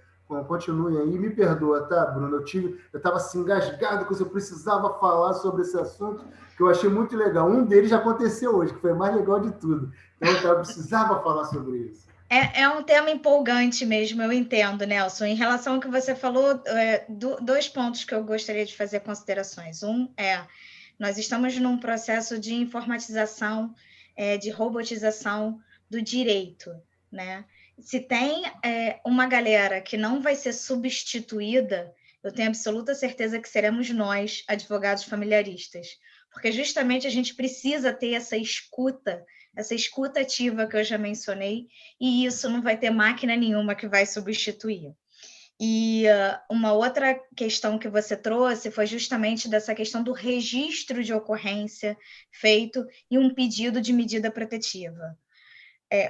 continue aí. Me perdoa, tá, Bruno? Eu estava assim, engasgado, que eu precisava falar sobre esse assunto, que eu achei muito legal. Um deles já aconteceu hoje, que foi o mais legal de tudo. Então, eu precisava falar sobre isso. É um tema empolgante mesmo, eu entendo, Nelson. Em relação ao que você falou, dois pontos que eu gostaria de fazer considerações. Um é, nós estamos num processo de informatização, de robotização do direito, né? Se tem uma galera que não vai ser substituída, eu tenho absoluta certeza que seremos nós, advogados familiaristas, porque justamente a gente precisa ter essa escuta ativa que eu já mencionei, e isso não vai ter máquina nenhuma que vai substituir. E uma outra questão que você trouxe foi justamente dessa questão do registro de ocorrência feito e um pedido de medida protetiva.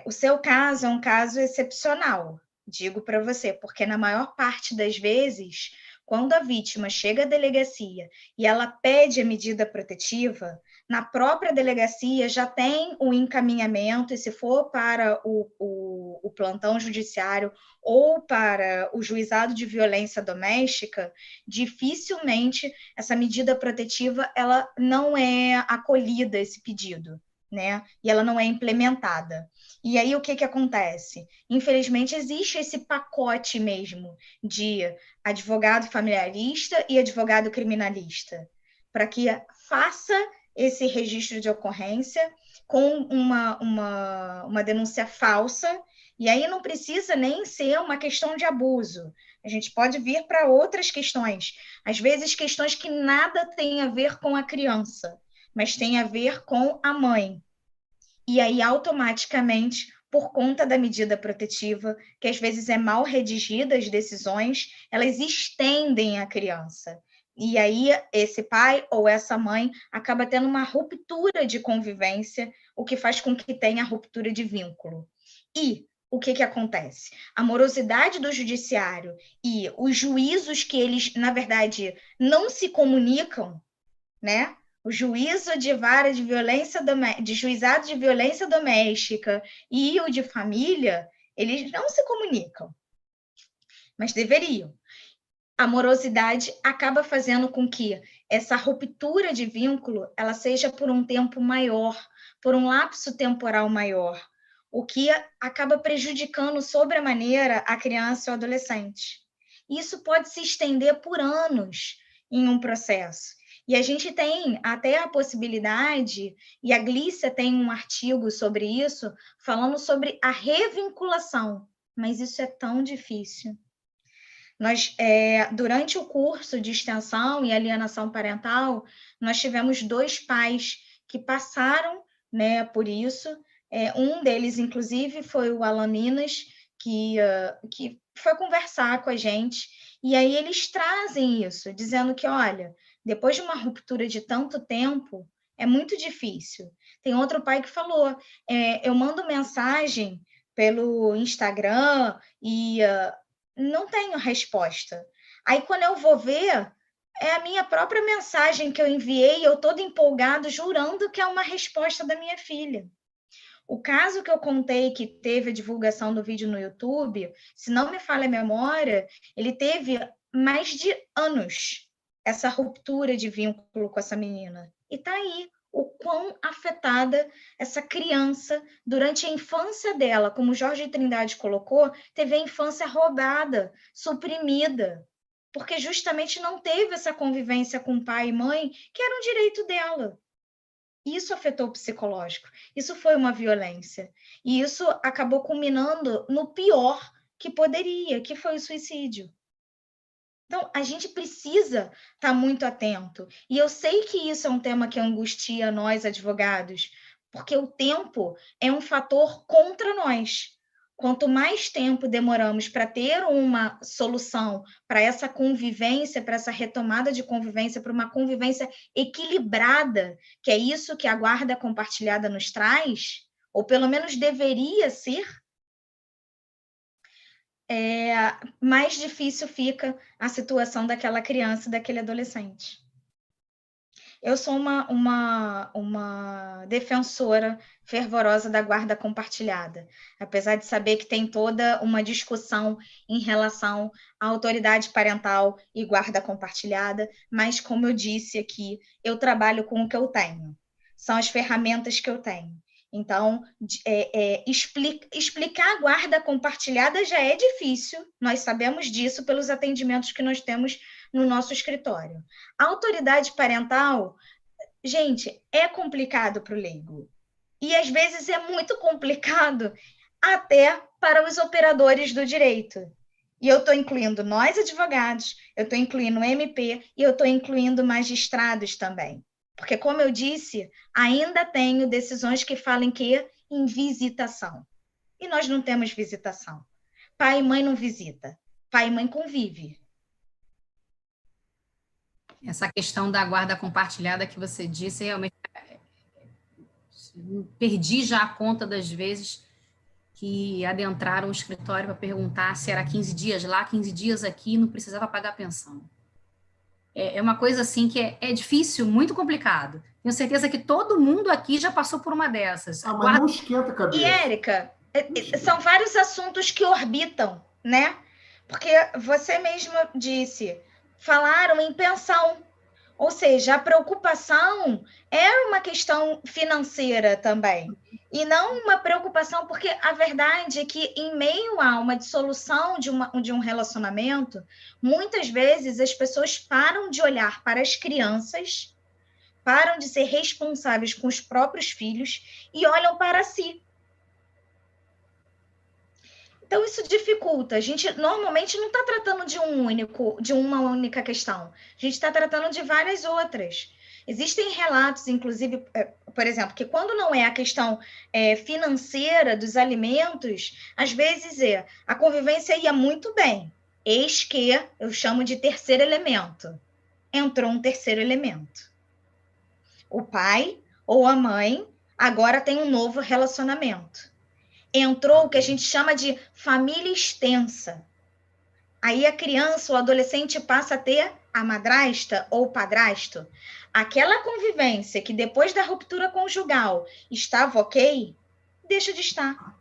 O seu caso é um caso excepcional, digo para você, porque na maior parte das vezes, quando a vítima chega à delegacia e ela pede a medida protetiva, na própria delegacia já tem o encaminhamento, e se for para o plantão judiciário ou para o juizado de violência doméstica, dificilmente essa medida protetiva ela não é acolhida, esse pedido, né? E ela não é implementada. E aí o que acontece? Infelizmente existe esse pacote mesmo de advogado familiarista e advogado criminalista, para que faça esse registro de ocorrência com uma denúncia falsa, e aí não precisa nem ser uma questão de abuso. A gente pode vir para outras questões, às vezes questões que nada tem a ver com a criança, mas tem a ver com a mãe. E aí, automaticamente, por conta da medida protetiva, que às vezes é mal redigida as decisões, elas estendem a criança. E aí, esse pai ou essa mãe acaba tendo uma ruptura de convivência, o que faz com que tenha ruptura de vínculo. E o que acontece? A morosidade do judiciário e os juízos que eles, na verdade, não se comunicam, né? O juízo de vara de violência de juizado de violência doméstica e o de família, eles não se comunicam, mas deveriam. A morosidade acaba fazendo com que essa ruptura de vínculo ela seja por um tempo maior, por um lapso temporal maior, o que acaba prejudicando sobremaneira a criança ou adolescente. Isso pode se estender por anos em um processo. E a gente tem até a possibilidade, e a Glícia tem um artigo sobre isso, falando sobre a revinculação, mas isso é tão difícil. Nós, durante o curso de extensão e alienação parental, nós tivemos 2 pais que passaram, né, por isso. Um deles, inclusive, foi o Alan Minas, que foi conversar com a gente, e aí eles trazem isso, dizendo que, olha, depois de uma ruptura de tanto tempo, é muito difícil. Tem outro pai que falou, eu mando mensagem pelo Instagram e não tenho resposta. Aí, quando eu vou ver, é a minha própria mensagem que eu enviei, eu todo empolgado, jurando que é uma resposta da minha filha. O caso que eu contei que teve a divulgação do vídeo no YouTube, se não me falha a memória, ele teve mais de anos essa ruptura de vínculo com essa menina. E tá aí o quão afetada essa criança, durante a infância dela, como Jorge Trindade colocou, teve a infância roubada, suprimida, porque justamente não teve essa convivência com pai e mãe, que era um direito dela. Isso afetou o psicológico, isso foi uma violência, e isso acabou culminando no pior que poderia, que foi o suicídio. Então, a gente precisa estar muito atento. E eu sei que isso é um tema que angustia nós, advogados, porque o tempo é um fator contra nós. Quanto mais tempo demoramos para ter uma solução para essa convivência, para essa retomada de convivência, para uma convivência equilibrada, que é isso que a guarda compartilhada nos traz, ou pelo menos deveria ser, mais difícil fica a situação daquela criança, daquele adolescente. Eu sou uma defensora fervorosa da guarda compartilhada, apesar de saber que tem toda uma discussão em relação à autoridade parental e guarda compartilhada, mas, como eu disse aqui, eu trabalho com o que eu tenho, são as ferramentas que eu tenho. Então, explicar a guarda compartilhada já é difícil, nós sabemos disso pelos atendimentos que nós temos no nosso escritório. A autoridade parental, gente, é complicado para o leigo. E, às vezes, é muito complicado até para os operadores do direito. E eu estou incluindo nós, advogados, eu estou incluindo o MP e eu estou incluindo magistrados também. Porque, como eu disse, ainda tenho decisões que falam que em visitação. E nós não temos visitação. Pai e mãe não visita. Pai e mãe convive. Essa questão da guarda compartilhada que você disse, realmente perdi já a conta das vezes que adentraram o escritório para perguntar se era 15 dias lá, 15 dias aqui, não precisava pagar pensão. É uma coisa assim que é difícil, muito complicado. Tenho certeza que todo mundo aqui já passou por uma dessas. Mas não esquenta a cabeça. E, Érica, são vários assuntos que orbitam, né? Porque você mesma disse, falaram em pensão. Ou seja, a preocupação é uma questão financeira também. E não uma preocupação, porque a verdade é que, em meio a uma dissolução de um relacionamento, muitas vezes as pessoas param de olhar para as crianças, param de ser responsáveis com os próprios filhos e olham para si. Então, isso dificulta. A gente normalmente não está tratando de uma única questão. A gente está tratando de várias outras. Existem relatos, inclusive, por exemplo, que quando não é a questão financeira dos alimentos, às vezes a convivência ia muito bem. Eis que eu chamo de terceiro elemento. Entrou um terceiro elemento. O pai ou a mãe agora tem um novo relacionamento. Entrou o que a gente chama de família extensa. Aí a criança ou adolescente passa a ter a madrasta ou padrasto. Aquela convivência que depois da ruptura conjugal estava ok, deixa de estar.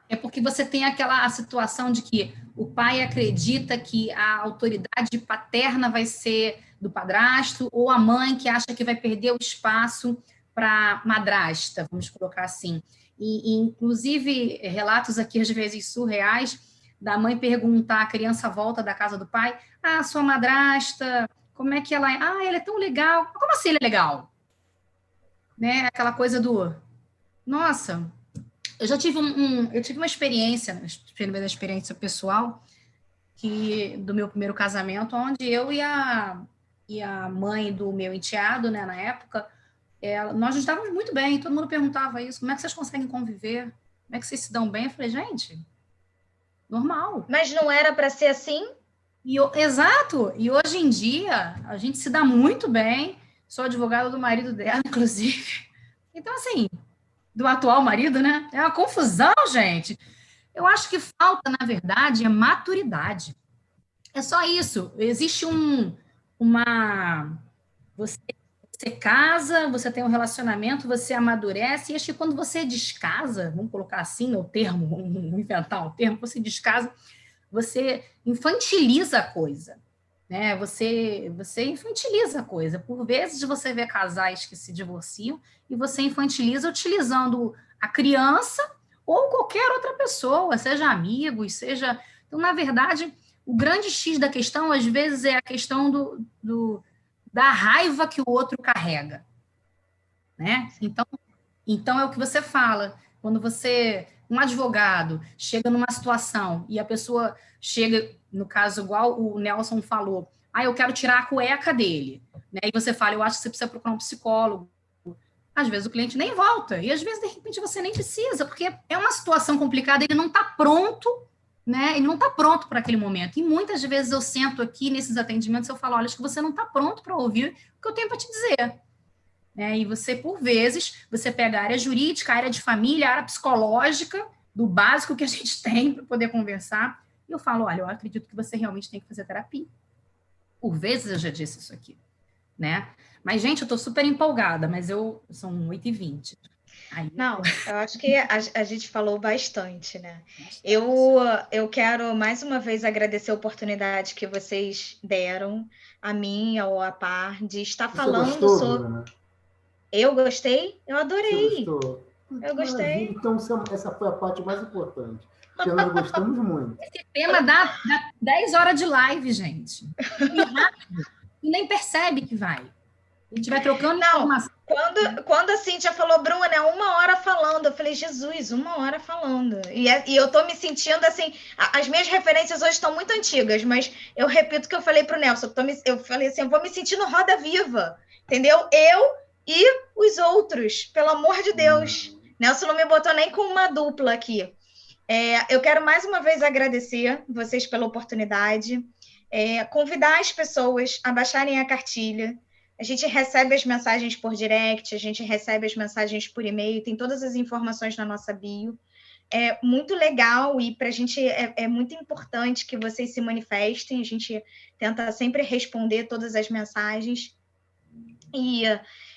É porque você tem aquela situação de que o pai acredita que a autoridade paterna vai ser do padrasto, ou a mãe que acha que vai perder o espaço para madrasta, vamos colocar assim. E, inclusive, relatos aqui, às vezes, surreais, da mãe perguntar, a criança volta da casa do pai, sua madrasta, como é que ela é? Ela é tão legal. Como assim ele é legal? Né? Aquela coisa do, nossa, eu já tive eu tive uma experiência pessoal, do meu primeiro casamento, onde eu e a mãe do meu enteado, né, na época, nós nos dávamos muito bem, todo mundo perguntava isso, como é que vocês conseguem conviver? Como é que vocês se dão bem? Eu falei, gente, normal. Mas não era para ser assim? Exato, e hoje em dia a gente se dá muito bem, sou advogada do marido dela, inclusive, então assim, do atual marido, né, é uma confusão, gente. Eu acho que falta, na verdade, é maturidade, é só isso, existe você casa, você tem um relacionamento, você amadurece, e acho que quando você descasa, vamos colocar assim, o termo, vamos inventar um termo, você descasa, você infantiliza a coisa, né? Você infantiliza a coisa. Por vezes você vê casais que se divorciam e você infantiliza utilizando a criança ou qualquer outra pessoa, seja amigos, seja... Então, na verdade, o grande X da questão, às vezes, é a questão da raiva que o outro carrega, né? Então é o que você fala. Quando você um advogado chega numa situação e a pessoa chega, no caso, igual o Nelson falou, eu quero tirar a cueca dele, né? E você fala, eu acho que você precisa procurar um psicólogo. Às vezes o cliente nem volta, e às vezes, de repente, você nem precisa, porque é uma situação complicada, ele não está pronto, né? Ele não está pronto para aquele momento. E muitas vezes eu sento aqui nesses atendimentos, eu falo, olha, acho que você não está pronto para ouvir o que eu tenho para te dizer. E você, por vezes, você pega a área jurídica, a área de família, a área psicológica, do básico que a gente tem para poder conversar, e eu falo, olha, eu acredito que você realmente tem que fazer terapia. Por vezes eu já disse isso aqui, né? Mas, gente, eu estou super empolgada, mas são 8h20. Não, eu acho que a gente falou bastante, né? Eu quero, mais uma vez, agradecer a oportunidade que vocês deram a mim, ao APAR, de estar falando sobre... Bruna? Eu gostei? Eu adorei. Você gostou? Eu gostei. Então, essa foi a parte mais importante, porque nós gostamos muito. Esse tema dá 10 horas de live, gente. E rápido. E nem percebe que vai. A gente vai trocando informação. Quando a Cíntia falou, Bruna, 1 hora falando, eu falei, Jesus, 1 hora falando. E eu tô me sentindo assim, as minhas referências hoje estão muito antigas, mas eu repito o que eu falei pro Nelson, eu falei assim, eu vou me sentir no Roda Viva, entendeu? Eu e os outros, pelo amor de Deus. Nelson não me botou nem com uma dupla aqui. Eu quero mais uma vez agradecer vocês pela oportunidade, convidar as pessoas a baixarem a cartilha. A gente recebe as mensagens por direct, a gente recebe as mensagens por e-mail, tem todas as informações na nossa bio. É muito legal e para a gente é muito importante que vocês se manifestem, a gente tenta sempre responder todas as mensagens. E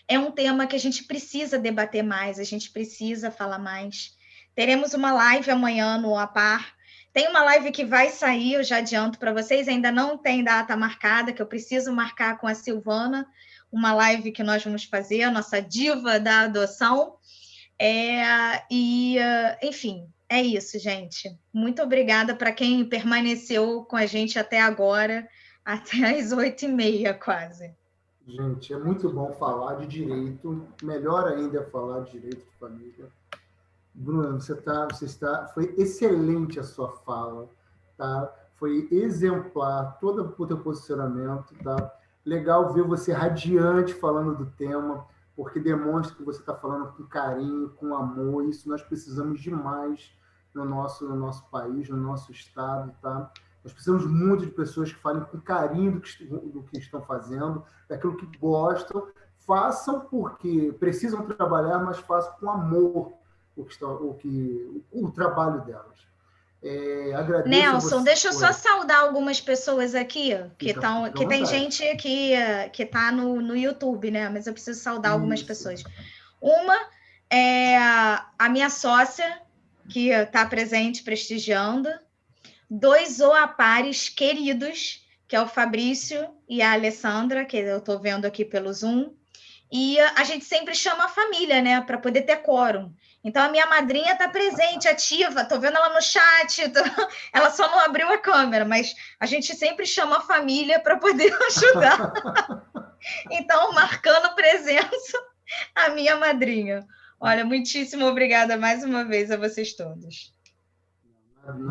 é um tema que a gente precisa debater mais, a gente precisa falar mais. Teremos uma live amanhã no APAR. Tem uma live que vai sair, eu já adianto para vocês, ainda não tem data marcada, que eu preciso marcar com a Silvana, uma live que nós vamos fazer, a nossa diva da adoção. Enfim, é isso, gente. Muito obrigada para quem permaneceu com a gente até agora, até as 8h30 quase. Gente, é muito bom falar de direito, melhor ainda é falar de direito de família. Bruna, foi excelente a sua fala, tá? Foi exemplar todo o teu posicionamento, tá? Legal ver você radiante falando do tema, porque demonstra que você está falando com carinho, com amor. Isso nós precisamos demais no nosso país, no nosso estado, tá? Nós precisamos muito de pessoas que falem com carinho do que estão fazendo, daquilo que gostam. Façam porque precisam trabalhar, mas façam com amor o trabalho delas. Agradeço Nelson, deixa eu só saudar algumas pessoas aqui, que tem gente que está no YouTube, né? Mas eu preciso saudar algumas pessoas. Uma é a minha sócia, que está presente, prestigiando. 2 OAPARes queridos, que é o Fabrício e a Alessandra, que eu estou vendo aqui pelo Zoom. E a gente sempre chama a família, né? Para poder ter quórum. Então, a minha madrinha está presente, ativa, estou vendo ela no chat, ela só não abriu a câmera, mas a gente sempre chama a família para poder ajudar. Então, marcando presença, a minha madrinha. Olha, muitíssimo obrigada mais uma vez a vocês todos.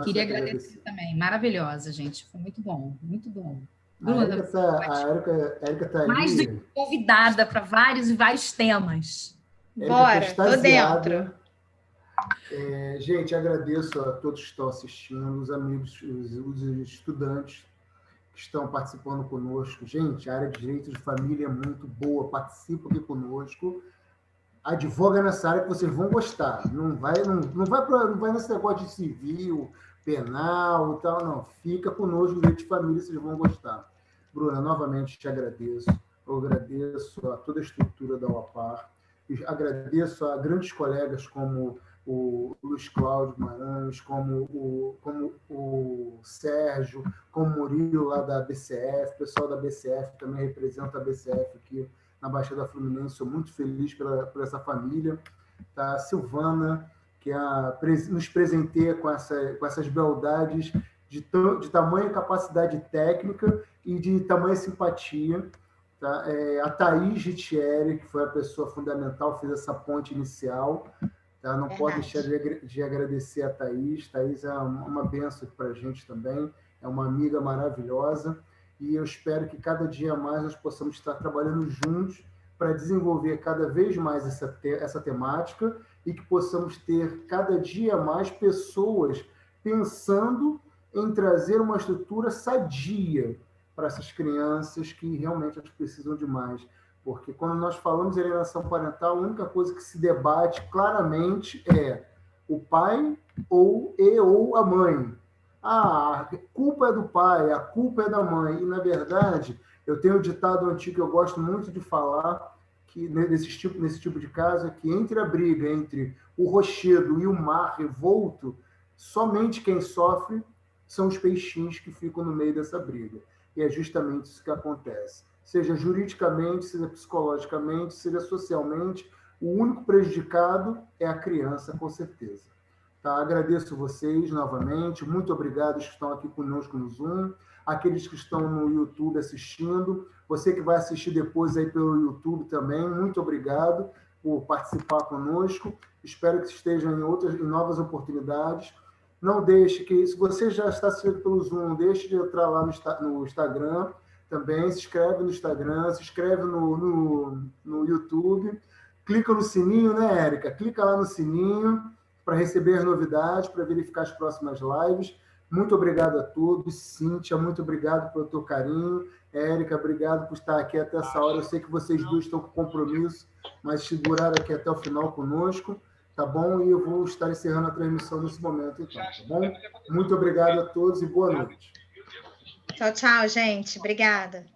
Queria agradecer também, maravilhosa, gente, foi muito bom, muito bom. Bruna, a Érica está ali. Mais do que convidada para vários temas. Bora, tô dentro. Gente, agradeço a todos que estão assistindo, os amigos, os estudantes que estão participando conosco. Gente, a área de direito de família é muito boa, participa aqui conosco. Advoga nessa área que vocês vão gostar. Não vai nesse negócio de civil, penal e tal, não. Fica conosco, direito de família, vocês vão gostar. Bruna, novamente te agradeço. Eu agradeço a toda a estrutura da UAPAR. Agradeço a grandes colegas como o Luiz Cláudio Maranhos, como o Sérgio, como o Murilo lá da BCF, o pessoal da BCF também representa a BCF aqui na Baixada Fluminense. Sou muito feliz por essa família. Tá? A Silvana, que nos presenteia com essas beldades de tamanha capacidade técnica e de tamanha simpatia. Tá? A Thaís Gitieri, que foi a pessoa fundamental, fez essa ponte inicial. Tá? Não pode deixar de agradecer a Thaís. Thaís é uma bênção para a gente também, é uma amiga maravilhosa, e eu espero que cada dia mais nós possamos estar trabalhando juntos para desenvolver cada vez mais essa temática e que possamos ter cada dia mais pessoas pensando em trazer uma estrutura sadia para essas crianças que realmente elas precisam de mais. Porque quando nós falamos em alienação parental, a única coisa que se debate claramente é o pai ou a mãe. Ah, a culpa é do pai, a culpa é da mãe. E, na verdade, eu tenho um ditado antigo que eu gosto muito de falar, que nesse tipo de caso, é que entre a briga entre o rochedo e o mar revolto, somente quem sofre são os peixinhos que ficam no meio dessa briga. E é justamente isso que acontece. Seja juridicamente, seja psicologicamente, seja socialmente, o único prejudicado é a criança, com certeza. Tá? Agradeço vocês novamente, muito obrigado que estão aqui conosco no Zoom, aqueles que estão no YouTube assistindo, você que vai assistir depois aí pelo YouTube também, muito obrigado por participar conosco, espero que estejam em novas oportunidades. Não deixe que, se você já está assistindo pelo Zoom, deixe de entrar lá no Instagram, também se inscreve no Instagram, se inscreve no YouTube, clica no sininho, né, Érica? Clica lá no sininho para receber as novidades, para verificar as próximas lives. Muito obrigado a todos. Cíntia, muito obrigado pelo teu carinho. Érica, obrigado por estar aqui até essa hora. Eu sei que vocês duas estão com compromisso, mas seguraram aqui até o final conosco, tá bom? E eu vou estar encerrando a transmissão nesse momento, então, tá bom? Muito obrigado a todos e boa noite. Tchau, tchau, gente. Obrigada.